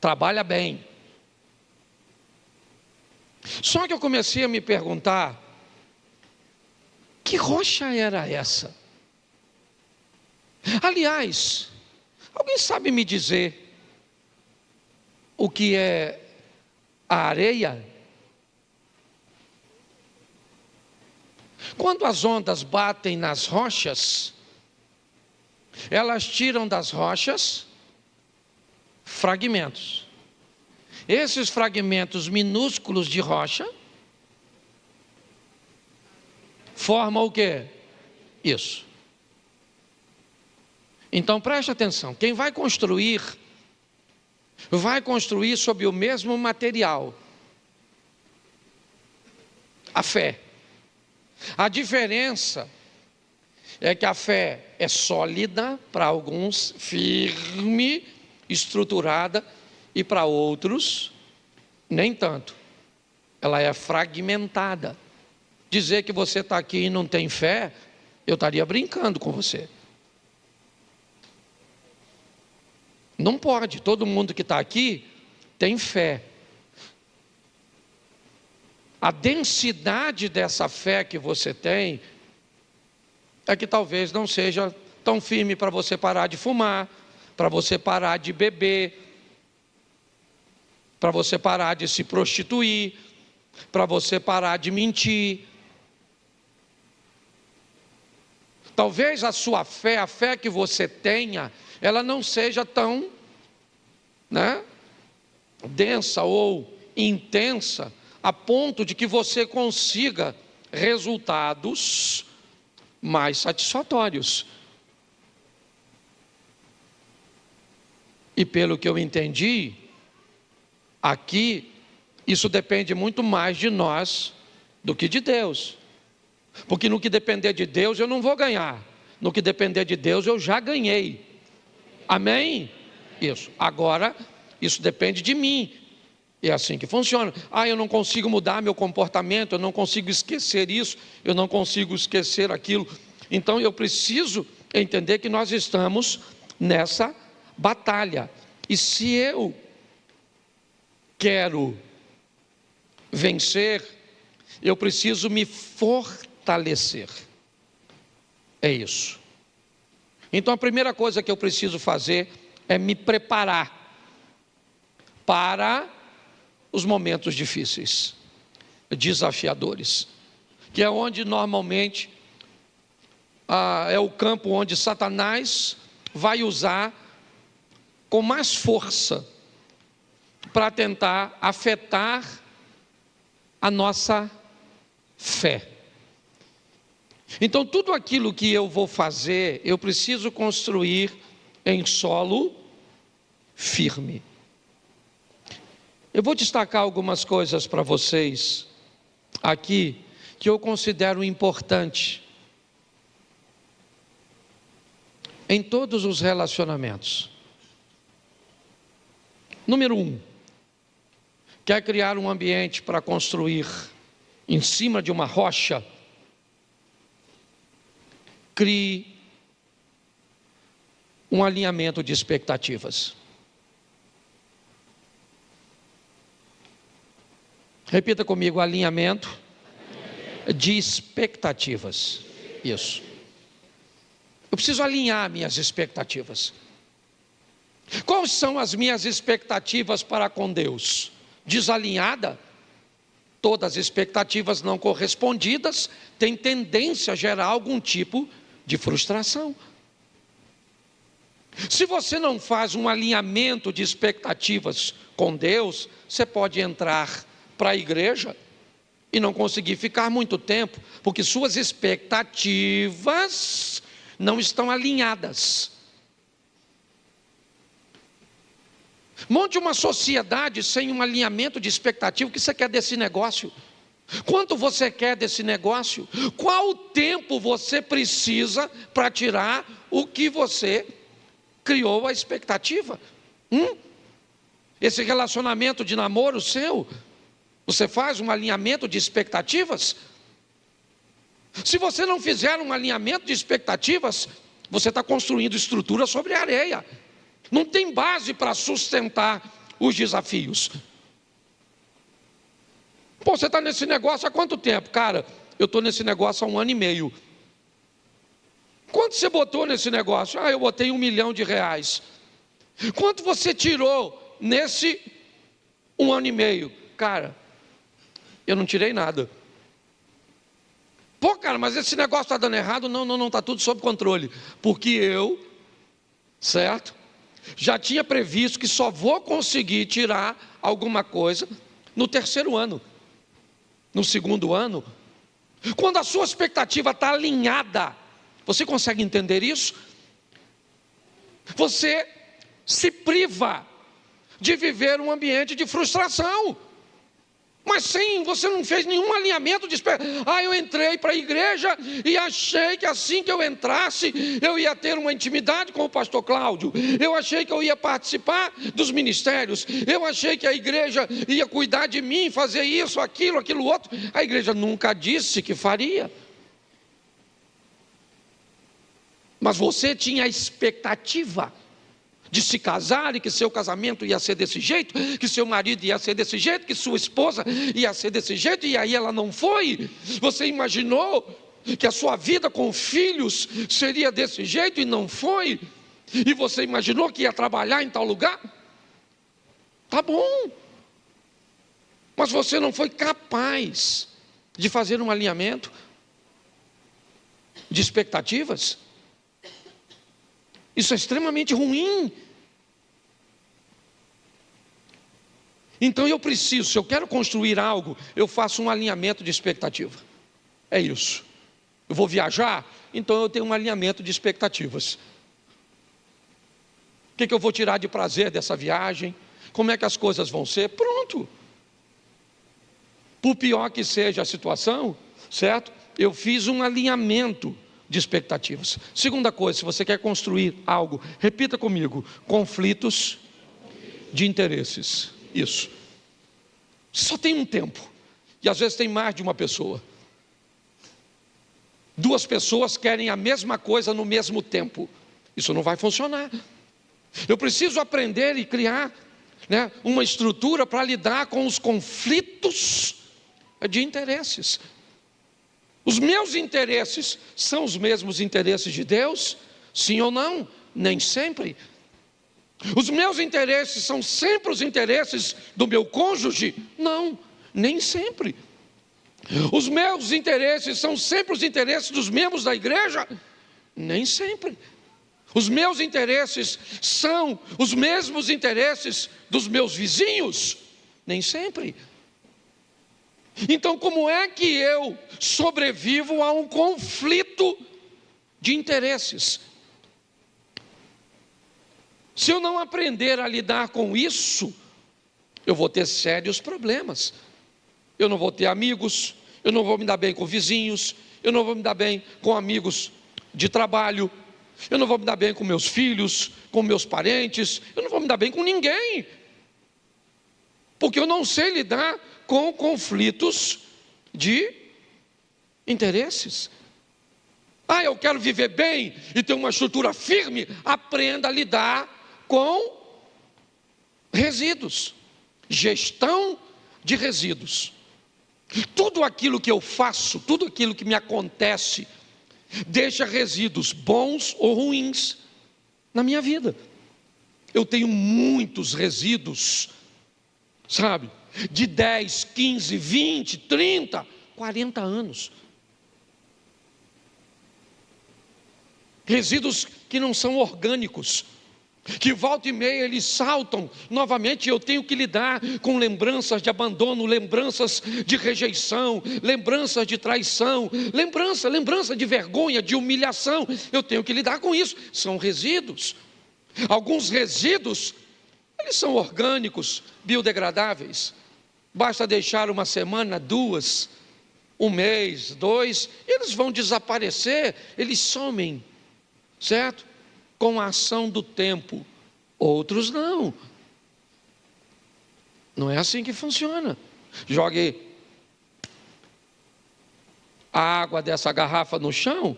Trabalha bem. Só que eu comecei a me perguntar: que rocha era essa? Aliás, alguém sabe me dizer o que é a areia? Quando as ondas batem nas rochas, elas tiram das rochas fragmentos. Esses fragmentos minúsculos de rocha formam o quê? Isso. Então preste atenção: quem vai construir sob o mesmo material, a fé. A diferença é que a fé é sólida para alguns, firme, estruturada, e para outros nem tanto. Ela é fragmentada. Dizer que você está aqui e não tem fé, eu estaria brincando com você. Não pode. Todo mundo que está aqui tem fé. A densidade dessa fé que você tem é que talvez não seja tão firme para você parar de fumar, para você parar de beber, para você parar de se prostituir, para você parar de mentir. Talvez a sua fé, a fé que você tenha, ela não seja tão, densa ou intensa, a ponto de que você consiga resultados mais satisfatórios. E pelo que eu entendi, aqui, isso depende muito mais de nós do que de Deus. Porque no que depender de Deus eu não vou ganhar. No que depender de Deus eu já ganhei. Amém? Isso. Agora, isso depende de mim. É assim que funciona. Eu não consigo mudar meu comportamento, eu não consigo esquecer isso, eu não consigo esquecer aquilo. Então eu preciso entender que nós estamos nessa batalha. E se eu quero vencer, eu preciso me fortalecer. É isso. Então a primeira coisa que eu preciso fazer é me preparar para os momentos difíceis, desafiadores, que é onde normalmente é o campo onde Satanás vai usar com mais força para tentar afetar a nossa fé. Então tudo aquilo que eu vou fazer, eu preciso construir em solo firme. Eu vou destacar algumas coisas para vocês aqui que eu considero importante em todos os relacionamentos. Número 1, quer criar um ambiente para construir em cima de uma rocha? Crie um alinhamento de expectativas. Repita comigo: alinhamento de expectativas. Isso. Eu preciso alinhar minhas expectativas. Quais são as minhas expectativas para com Deus? Desalinhada? Todas as expectativas não correspondidas têm tendência a gerar algum tipo de frustração. Se você não faz um alinhamento de expectativas com Deus, você pode entrar para a igreja e não conseguir ficar muito tempo, porque suas expectativas não estão alinhadas. Monte uma sociedade sem um alinhamento de expectativa. O que você quer desse negócio? Quanto você quer desse negócio? Qual tempo você precisa para tirar o que você criou a expectativa? Esse relacionamento de namoro seu, você faz um alinhamento de expectativas? Se você não fizer um alinhamento de expectativas, você está construindo estrutura sobre areia. Não tem base para sustentar os desafios. Você está nesse negócio há quanto tempo? Cara, eu estou nesse negócio há 1 ano e meio. Quanto você botou nesse negócio? Eu botei R$1 milhão. Quanto você tirou nesse 1 ano e meio? Cara, eu não tirei nada. Cara, mas esse negócio está dando errado? Não, está tudo sob controle. Porque eu, certo? Já tinha previsto que só vou conseguir tirar alguma coisa no 3º ano. No 2º ano. Quando a sua expectativa está alinhada, você consegue entender isso? Você se priva de viver um ambiente de frustração. Mas sim, você não fez nenhum alinhamento de expectativa. Eu entrei para a igreja e achei que assim que eu entrasse, eu ia ter uma intimidade com o pastor Cláudio. Eu achei que eu ia participar dos ministérios. Eu achei que a igreja ia cuidar de mim, fazer isso, aquilo outro. A igreja nunca disse que faria. Mas você tinha a expectativa de se casar e que seu casamento ia ser desse jeito, que seu marido ia ser desse jeito, que sua esposa ia ser desse jeito, e aí ela não foi. Você imaginou que a sua vida com filhos seria desse jeito e não foi? E você imaginou que ia trabalhar em tal lugar? Tá bom. Mas você não foi capaz de fazer um alinhamento. de expectativas. Isso é extremamente ruim. Então eu preciso, se eu quero construir algo, eu faço um alinhamento de expectativa. É isso. Eu vou viajar, então eu tenho um alinhamento de expectativas. O que eu vou tirar de prazer dessa viagem? Como é que as coisas vão ser? Pronto. Por pior que seja a situação, certo? Eu fiz um alinhamento de expectativas. Segunda coisa, se você quer construir algo, repita comigo: conflitos de interesses. Isso. Só tem um tempo. E às vezes tem mais de uma pessoa. Duas pessoas querem a mesma coisa no mesmo tempo. Isso não vai funcionar. Eu preciso aprender e criar, uma estrutura para lidar com os conflitos de interesses. Os meus interesses são os mesmos interesses de Deus? Sim ou não? Nem sempre. Os meus interesses são sempre os interesses do meu cônjuge? Não, nem sempre. Os meus interesses são sempre os interesses dos membros da igreja? Nem sempre. Os meus interesses são os mesmos interesses dos meus vizinhos? Nem sempre. Então, como é que eu sobrevivo a um conflito de interesses? Se eu não aprender a lidar com isso, eu vou ter sérios problemas. Eu não vou ter amigos, eu não vou me dar bem com vizinhos, eu não vou me dar bem com amigos de trabalho, eu não vou me dar bem com meus filhos, com meus parentes, eu não vou me dar bem com ninguém, porque eu não sei lidar com conflitos de interesses. Eu quero viver bem e ter uma estrutura firme. Aprenda a lidar com resíduos, gestão de resíduos. Tudo aquilo que eu faço, tudo aquilo que me acontece, deixa resíduos bons ou ruins na minha vida. Eu tenho muitos resíduos, sabe? De 10, 15, 20, 30, 40 anos. Resíduos que não são orgânicos, que volta e meia eles saltam novamente. Eu tenho que lidar com lembranças de abandono, lembranças de rejeição, lembranças de traição, lembrança de vergonha, de humilhação. Eu tenho que lidar com isso. São resíduos. Alguns resíduos, eles são orgânicos, biodegradáveis. Basta deixar uma semana, 2, 1 mês, 2, eles vão desaparecer, eles somem, certo? Com a ação do tempo. Outros não. Não é assim que funciona. Jogue a água dessa garrafa no chão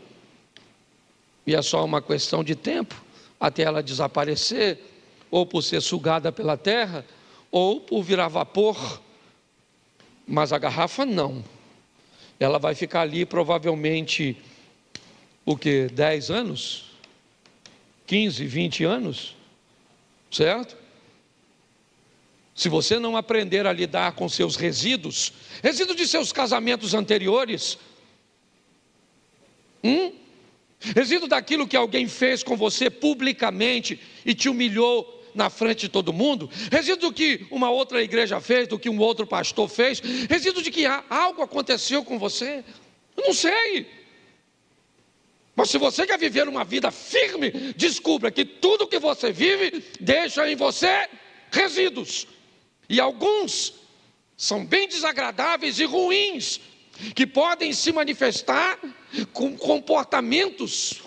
e é só uma questão de tempo até ela desaparecer, ou por ser sugada pela terra, ou por virar vapor. Mas a garrafa não. Ela vai ficar ali provavelmente, 10 anos? 15, 20 anos, certo? Se você não aprender a lidar com seus resíduos de seus casamentos anteriores, resíduo daquilo que alguém fez com você publicamente e te humilhou na frente de todo mundo, resíduo do que uma outra igreja fez, do que um outro pastor fez, resíduo de que algo aconteceu com você, eu não sei. Mas se você quer viver uma vida firme, descubra que tudo que você vive deixa em você resíduos. E alguns são bem desagradáveis e ruins, que podem se manifestar com comportamentos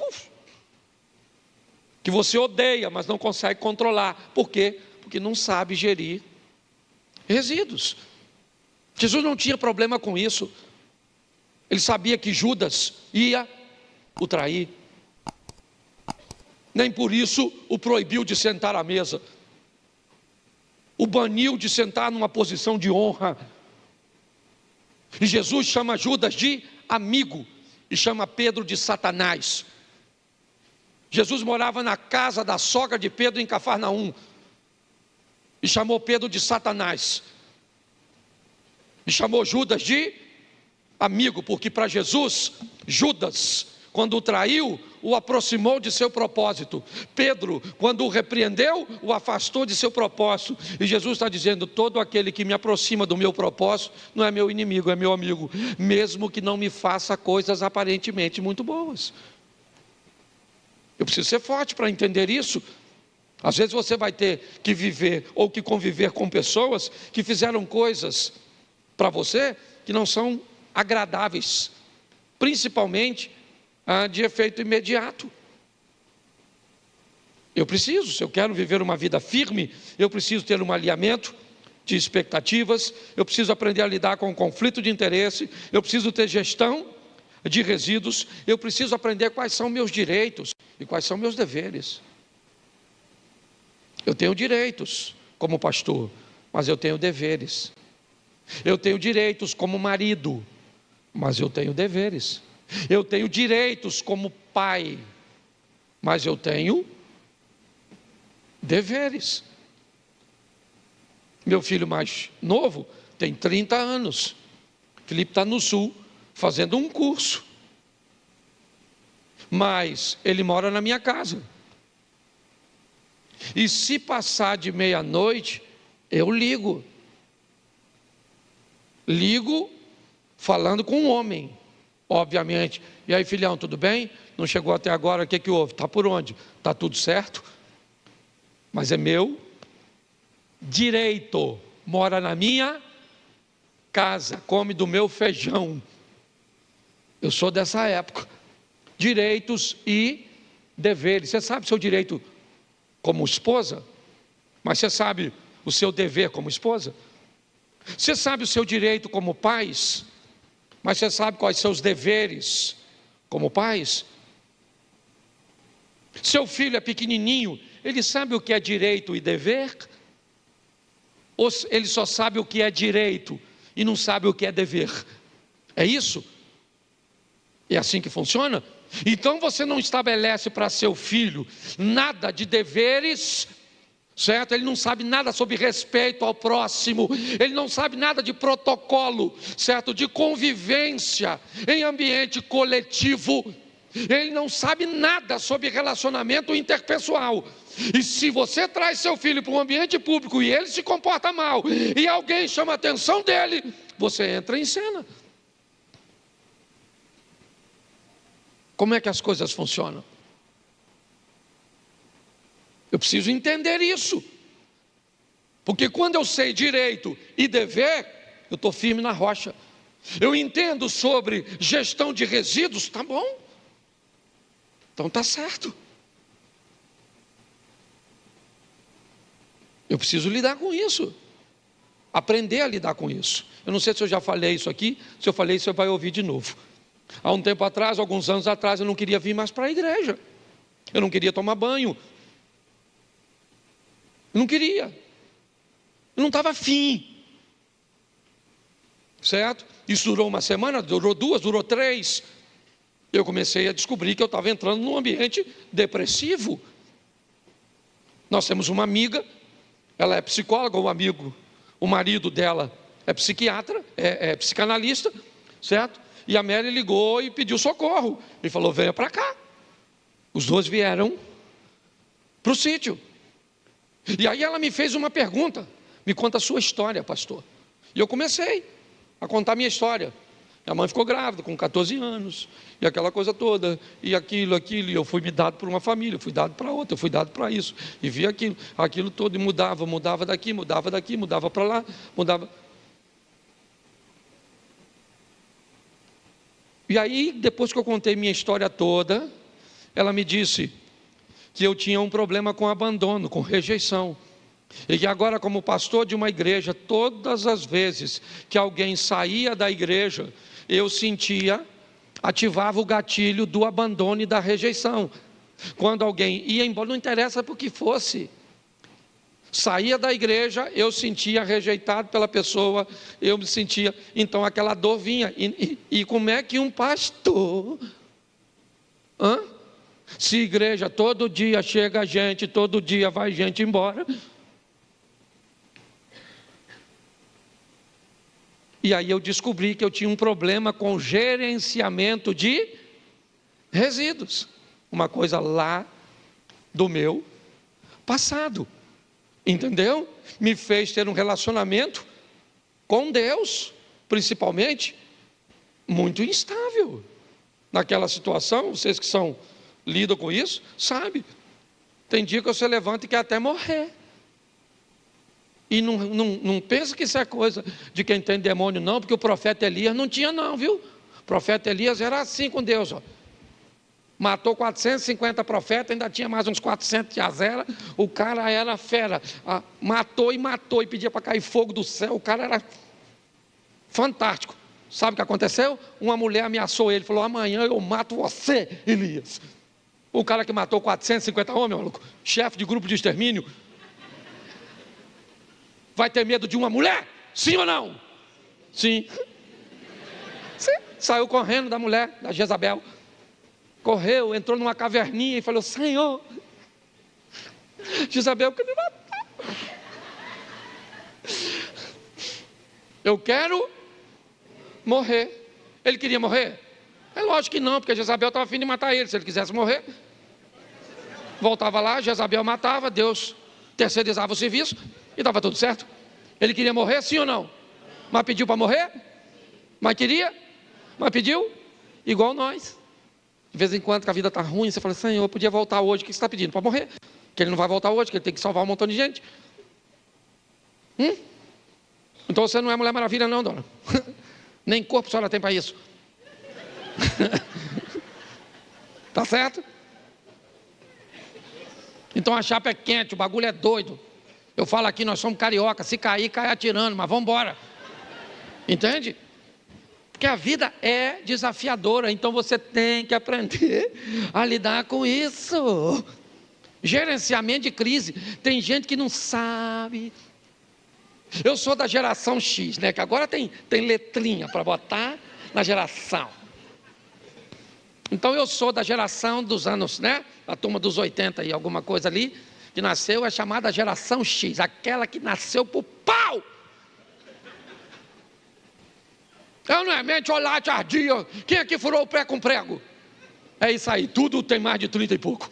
que você odeia, mas não consegue controlar. Por quê? Porque não sabe gerir resíduos. Jesus não tinha problema com isso. Ele sabia que Judas ia o trair. Nem por isso o proibiu de sentar à mesa. O baniu de sentar numa posição de honra. E Jesus chama Judas de amigo e chama Pedro de Satanás. Jesus morava na casa da sogra de Pedro em Cafarnaum e chamou Pedro de Satanás. E chamou Judas de amigo, porque para Jesus, Judas, quando o traiu, o aproximou de seu propósito. Pedro, quando o repreendeu, o afastou de seu propósito. E Jesus está dizendo: todo aquele que me aproxima do meu propósito não é meu inimigo, é meu amigo, mesmo que não me faça coisas aparentemente muito boas. Eu preciso ser forte para entender isso. Às vezes você vai ter que viver ou que conviver com pessoas que fizeram coisas para você que não são agradáveis, principalmente de efeito imediato. Se eu quero viver uma vida firme, eu preciso ter um alinhamento de expectativas, eu preciso aprender a lidar com o conflito de interesse, eu preciso ter gestão de resíduos, eu preciso aprender quais são meus direitos e quais são meus deveres. Eu tenho direitos como pastor, mas eu tenho deveres. Eu tenho direitos como marido, mas eu tenho deveres. Eu tenho direitos como pai, mas eu tenho deveres. Meu filho mais novo tem 30 anos. Felipe está no sul, fazendo um curso. Mas ele mora na minha casa. E se passar de meia-noite, eu ligo. Ligo falando com um homem, obviamente. E aí, filhão, tudo bem? Não chegou até agora, o que houve? Está por onde? Está tudo certo? Mas é meu direito. Mora na minha casa, come do meu feijão. Eu sou dessa época. Direitos e deveres. Você sabe o seu direito como esposa? Mas você sabe o seu dever como esposa? Você sabe o seu direito como pais? Mas você sabe quais são os deveres como pais? Seu filho é pequenininho, ele sabe o que é direito e dever? Ou ele só sabe o que é direito e não sabe o que é dever? É isso? É assim que funciona? Então você não estabelece para seu filho nada de deveres, certo? Ele não sabe nada sobre respeito ao próximo, ele não sabe nada de protocolo, certo? De convivência em ambiente coletivo, ele não sabe nada sobre relacionamento interpessoal. E se você traz seu filho para um ambiente público e ele se comporta mal, e alguém chama a atenção dele, você entra em cena. Como é que as coisas funcionam? Eu preciso entender isso. Porque quando eu sei direito e dever, eu estou firme na rocha. Eu entendo sobre gestão de resíduos, tá bom. Então tá certo. Eu preciso lidar com isso. Aprender a lidar com isso. Eu não sei se eu já falei isso aqui. Se eu falei, você vai ouvir de novo. Há um tempo atrás, alguns anos atrás, eu não queria vir mais para a igreja. Eu não queria tomar banho. Eu não queria. Eu não estava afim. Certo? Isso durou uma semana, durou 2, durou 3. Eu comecei a descobrir que eu estava entrando num ambiente depressivo. Nós temos uma amiga, ela é psicóloga, o marido dela é psiquiatra, é psicanalista, certo? E a Mary ligou e pediu socorro. Ele falou: venha para cá. Os dois vieram para o sítio. E aí ela me fez uma pergunta: me conta a sua história, pastor. E eu comecei a contar a minha história. Minha mãe ficou grávida com 14 anos, e aquela coisa toda, e aquilo, e eu fui me dado por uma família, fui dado para outra, eu fui dado para isso, e vi aquilo todo, e mudava daqui, mudava para lá, mudava. E aí, depois que eu contei minha história toda, ela me disse que eu tinha um problema com abandono, com rejeição. E que agora, como pastor de uma igreja, todas as vezes que alguém saía da igreja, eu ativava o gatilho do abandono e da rejeição. Quando alguém ia embora, não interessa por que fosse, saía da igreja, eu sentia rejeitado pela pessoa, eu me sentia, então aquela dor vinha. E como é que um pastor, se igreja todo dia chega gente, todo dia vai gente embora, e aí eu descobri que eu tinha um problema com gerenciamento de resíduos. Uma coisa lá do meu passado. Entendeu? Me fez ter um relacionamento com Deus, principalmente, muito instável. Naquela situação, vocês que lidam com isso, sabem. Tem dia que você levanta e quer até morrer. E não pensa que isso é coisa de quem tem demônio, não, porque o profeta Elias não tinha, não, viu? O profeta Elias era assim com Deus, ó. Matou 450 profetas, ainda tinha mais uns 400 de Azera. O cara era fera. Matou e pedia para cair fogo do céu. O cara era fantástico. Sabe o que aconteceu? Uma mulher ameaçou ele, falou: amanhã eu mato você, Elias. O cara que matou 450 homens, maluco, chefe de grupo de extermínio, vai ter medo de uma mulher? Sim ou não? Sim. Sim. Saiu correndo da mulher, da Jezabel. Correu, entrou numa caverninha e falou: Senhor, Jezabel quer me matar. Eu quero morrer. Ele queria morrer? É lógico que não, porque Jezabel estava a fim de matar ele. Se ele quisesse morrer, voltava lá, Jezabel matava, Deus terceirizava o serviço e estava tudo certo. Ele queria morrer, sim ou não? Mas pediu para morrer? Mas queria? Mas pediu? Igual nós. De vez em quando que a vida está ruim, você fala: Senhor, eu podia voltar hoje. O que você está pedindo? Para morrer. Que ele não vai voltar hoje, que ele tem que salvar um montão de gente. Então você não é Mulher Maravilha não, dona. Nem corpo a senhora tem para isso. Tá certo? Então a chapa é quente, o bagulho é doido. Eu falo aqui, nós somos carioca, se cair, cai atirando, mas vamos embora. Entende? Porque a vida é desafiadora, então você tem que aprender a lidar com isso. Gerenciamento de crise. Tem gente que não sabe. Eu sou da geração X, né? Que agora tem letrinha para botar na geração. Então eu sou da geração dos anos, né? A turma dos 80 e alguma coisa ali, que nasceu, é chamada geração X, aquela que nasceu por pau. Eu não é mente, olá, tardia. Quem aqui furou o pé com prego? É isso aí, tudo tem mais de 30 e pouco.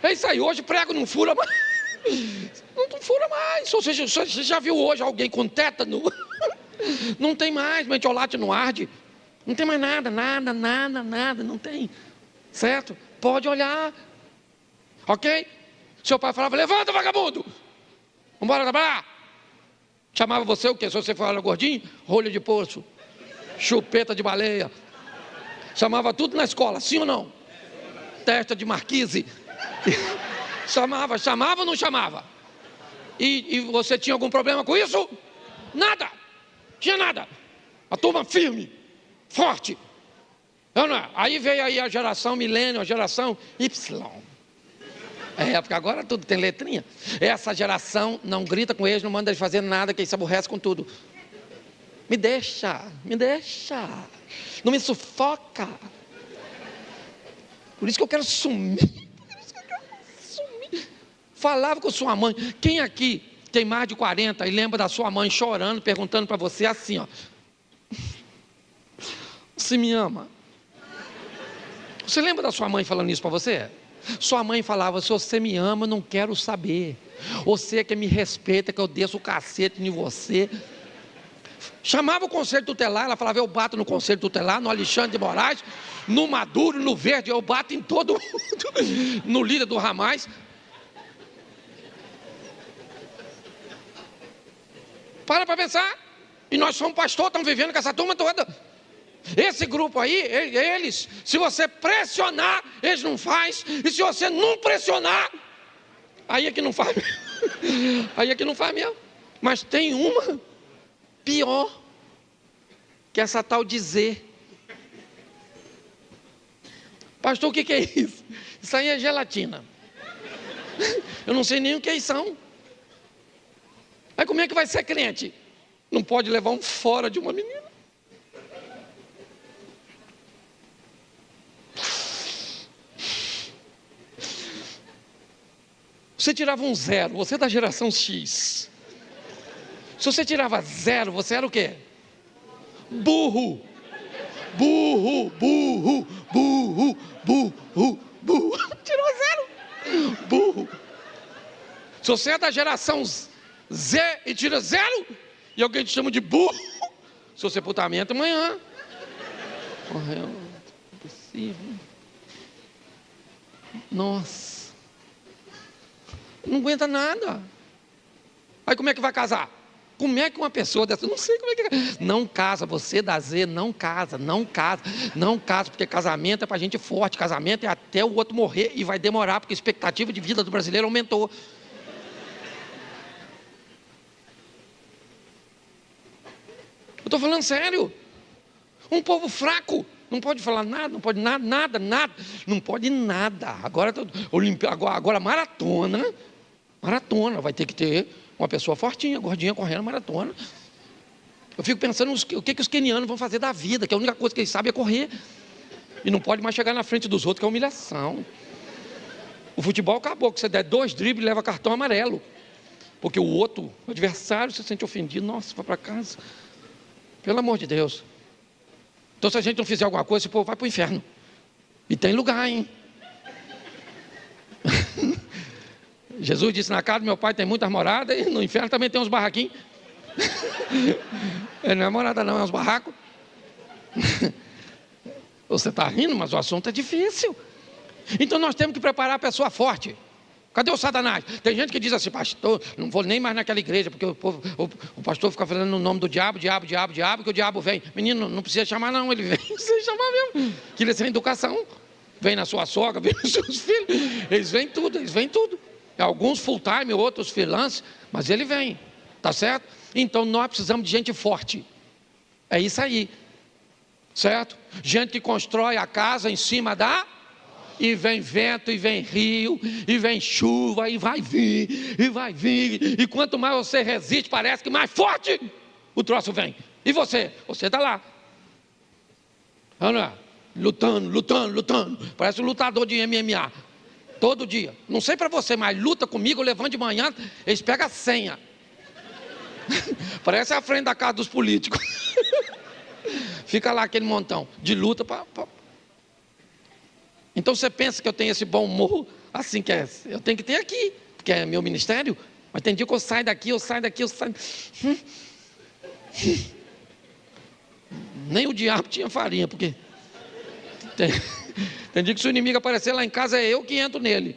É isso aí, hoje prego não fura mais. Não fura mais. Você já viu hoje alguém com tétano? Não tem mais, mentiolate não arde. Não tem mais nada, não tem. Certo? Pode olhar. Ok? Seu pai falava: levanta, vagabundo. Vamos embora trabalhar. Chamava você o quê? Se você for gordinho, rolho de poço, chupeta de baleia. Chamava tudo na escola, sim ou não? Testa de marquise. Chamava ou não chamava? E você tinha algum problema com isso? Nada. Tinha nada. A turma firme, forte. Não é? Aí veio aí a geração milênio, a geração Y. Porque agora tudo tem letrinha. Essa geração não grita com eles, não manda eles fazer nada, que eles se aborrece com tudo. Me deixa. Não me sufoca. Por isso que eu quero sumir. Falava com sua mãe. Quem aqui tem mais de 40 e lembra da sua mãe chorando, perguntando para você assim, ó: você me ama? Você lembra da sua mãe falando isso para você? Sua mãe falava: se você me ama, eu não quero saber. Você que me respeita, que eu desço o cacete em você. Chamava o conselho tutelar, ela falava: eu bato no conselho tutelar, no Alexandre de Moraes, no Maduro, no Verde, eu bato em todo mundo, no líder do Hamas. Para pensar. E nós somos pastor, estamos vivendo com essa turma toda. Esse grupo aí, eles, se você pressionar, eles não faz. E se você não pressionar, aí é que não faz. Aí é que não faz mesmo. Mas tem uma pior, que é essa tal dizer. Pastor, o que é isso? Isso aí é gelatina. Eu não sei nem o que eles são. Aí como é que vai ser crente? Não pode levar um fora de uma menina. Você tirava um 0, você é da geração X. Se você tirava 0, você era o quê? Burro. burro, burro, burro, burro, burro. Tirou 0, burro. Se você é da geração Z e tira 0, e alguém te chama de burro, seu sepultamento amanhã. Morreu. Impossível. Nossa. Não aguenta nada. Aí como é que vai casar? Como é que uma pessoa dessa, não sei como é que... Não casa, você da Z, não casa, não casa, não casa, porque casamento é para gente forte, casamento é até o outro morrer e vai demorar, porque a expectativa de vida do brasileiro aumentou. Eu estou falando sério. Um povo fraco, não pode falar nada, não pode nada, não pode nada. Agora maratona, vai ter que ter uma pessoa fortinha, gordinha, correndo maratona. Eu fico pensando o que os quenianos vão fazer da vida, que a única coisa que eles sabem é correr. E não pode mais chegar na frente dos outros, que é humilhação. O futebol acabou, que você der 2 dribles, leva cartão amarelo. Porque o outro, o adversário, se sente ofendido. Nossa, vai para casa. Pelo amor de Deus. Então, se a gente não fizer alguma coisa, esse povo vai para o inferno. E tem lugar, hein? Jesus disse: na casa do meu pai tem muitas moradas, e no inferno também tem uns barraquinhos. Não é morada não, é uns barracos. Você está rindo, mas o assunto é difícil. Então nós temos que preparar a pessoa forte. Cadê o Satanás? Tem gente que diz assim: pastor, não vou nem mais naquela igreja, porque o pastor fica falando no nome do diabo, que o diabo vem. Menino, não precisa chamar não, ele vem, precisa chamar mesmo. Queria ser educação. Vem na sua sogra, vem nos seus filhos. Eles vêm tudo. Alguns full time, outros freelance, mas ele vem, tá certo? Então nós precisamos de gente forte. É isso aí, certo? Gente que constrói a casa em cima da... E vem vento, e vem rio, e vem chuva, e vai vir. E quanto mais você resiste, parece que mais forte o troço vem. E você está lá. Lutando. Parece um lutador de MMA. Todo dia. Não sei para você, mas luta comigo, levando de manhã, eles pegam a senha. Parece a frente da casa dos políticos. Fica lá aquele montão de luta para... Então você pensa que eu tenho esse bom humor, assim que é, eu tenho que ter aqui, porque é meu ministério, mas tem dia que eu saio daqui. Nem o diabo tinha farinha, porque tem dia que se o inimigo aparecer lá em casa, é eu que entro nele.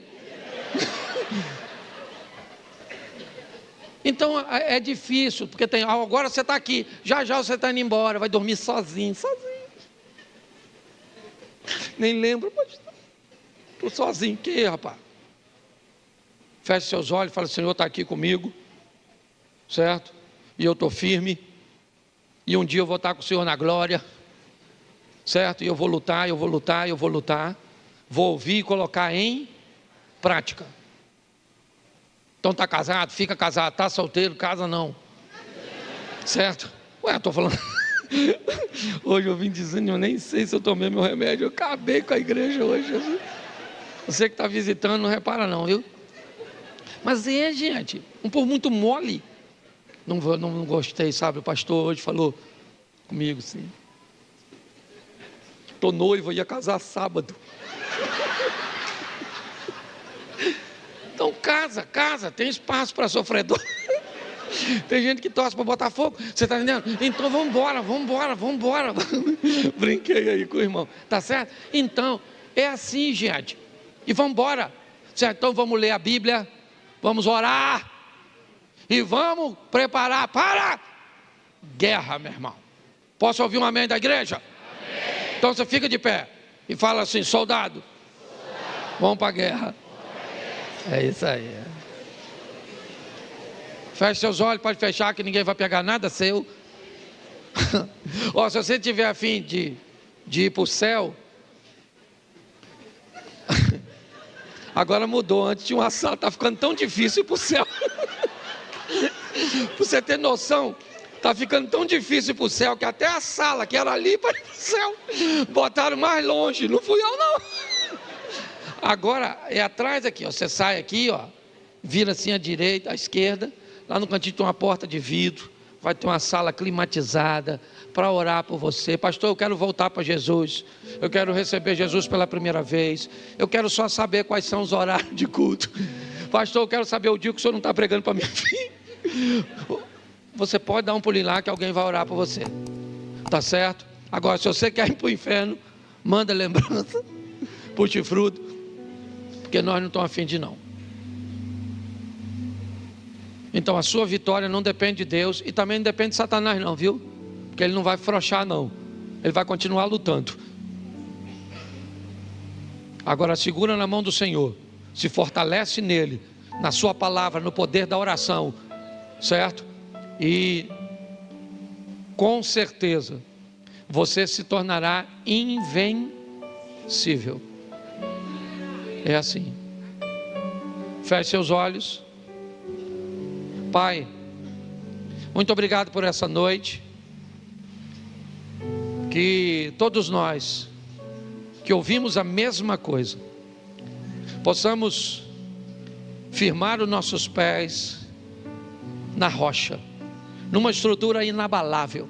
Então é difícil, porque agora você está aqui, já você está indo embora, vai dormir sozinho. Nem lembro, mas estou sozinho. Que rapaz? Feche seus olhos e fala: Senhor está aqui comigo, certo? E eu estou firme, e um dia eu vou estar com o Senhor na glória, certo? E eu vou lutar, vou ouvir e colocar em prática. Então está casado, fica casado, está solteiro, casa não, certo? Ué, estou falando... Hoje eu vim dizendo, eu nem sei se eu tomei meu remédio, eu acabei com a igreja hoje. Você que está visitando, não repara não, viu? Mas gente, um povo muito mole. Não gostei, sabe? O pastor hoje falou comigo assim: estou noivo, ia casar sábado. Então casa, tem espaço para sofredor. Tem gente que torce para botar fogo, você está entendendo? Então vamos embora. Brinquei aí com o irmão, tá certo? Então, é assim, gente. E vamos embora, certo? Então vamos ler a Bíblia, vamos orar, e vamos preparar para guerra, meu irmão. Posso ouvir um amém da igreja? Amém. Então você fica de pé e fala assim: soldado. Vamos para a guerra. É isso aí. Feche seus olhos, pode fechar, que ninguém vai pegar nada seu. Se você tiver a fim de ir para o céu, agora mudou. Antes tinha uma sala, está ficando tão difícil ir para o céu. Para você ter noção, está ficando tão difícil ir para o céu, que até a sala que era ali para ir para o céu, botaram mais longe. Não fui eu não. Agora é atrás aqui, você sai aqui, vira assim à direita, à esquerda. Lá no cantinho tem uma porta de vidro, vai ter uma sala climatizada para orar por você. Pastor, eu quero voltar para Jesus, eu quero receber Jesus pela primeira vez, eu quero só saber quais são os horários de culto. Pastor, eu quero saber o dia que o senhor não está pregando para minha filha. Você pode dar um pulinho lá que alguém vai orar por você, tá certo? Agora, se você quer ir para o inferno, manda lembrança para o chifrudo, porque nós não estamos afim de não. Então a sua vitória não depende de Deus e também não depende de Satanás não, viu? Porque ele não vai afrouxar não, ele vai continuar lutando. Agora segura na mão do Senhor, se fortalece nele, na sua palavra, no poder da oração, certo? E com certeza você se tornará invencível. É assim. Feche seus olhos. Pai, muito obrigado por essa noite, que todos nós que ouvimos a mesma coisa, possamos firmar os nossos pés na rocha, numa estrutura inabalável.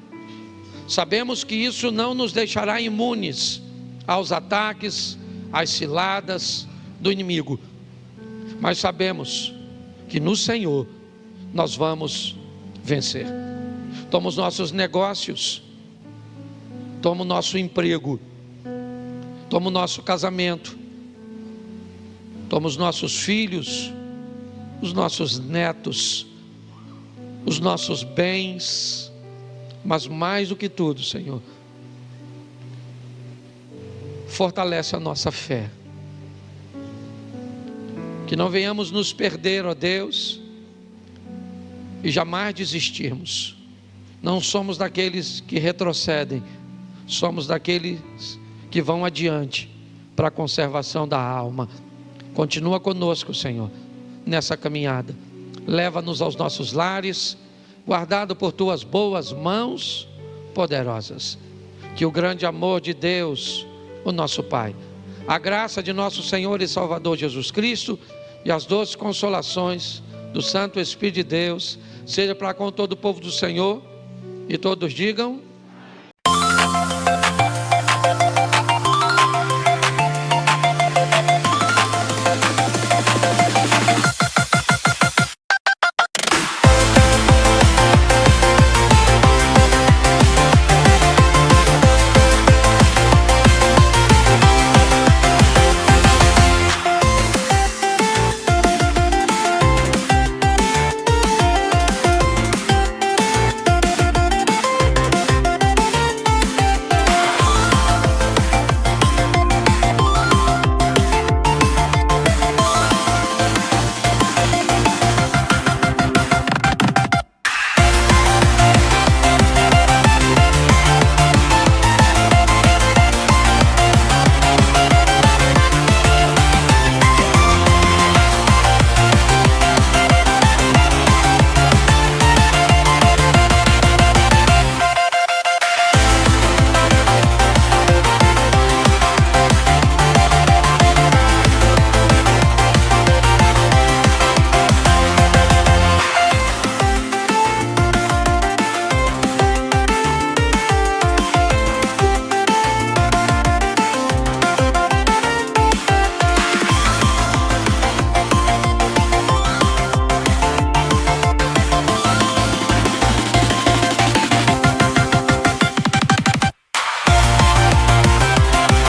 Sabemos que isso não nos deixará imunes aos ataques, às ciladas do inimigo, mas sabemos que no Senhor nós vamos vencer. Toma os nossos negócios, toma o nosso emprego, toma o nosso casamento, toma os nossos filhos, os nossos netos, os nossos bens, mas mais do que tudo, Senhor, fortalece a nossa fé, que não venhamos nos perder, ó Deus, e jamais desistirmos. Não somos daqueles que retrocedem, somos daqueles que vão adiante para a conservação da alma. Continua conosco, Senhor, nessa caminhada. Leva-nos aos nossos lares, guardado por tuas boas mãos poderosas. Que o grande amor de Deus, o nosso Pai, a graça de nosso Senhor e Salvador Jesus Cristo e as doces consolações do Santo Espírito de Deus seja para com todo o povo do Senhor, e todos digam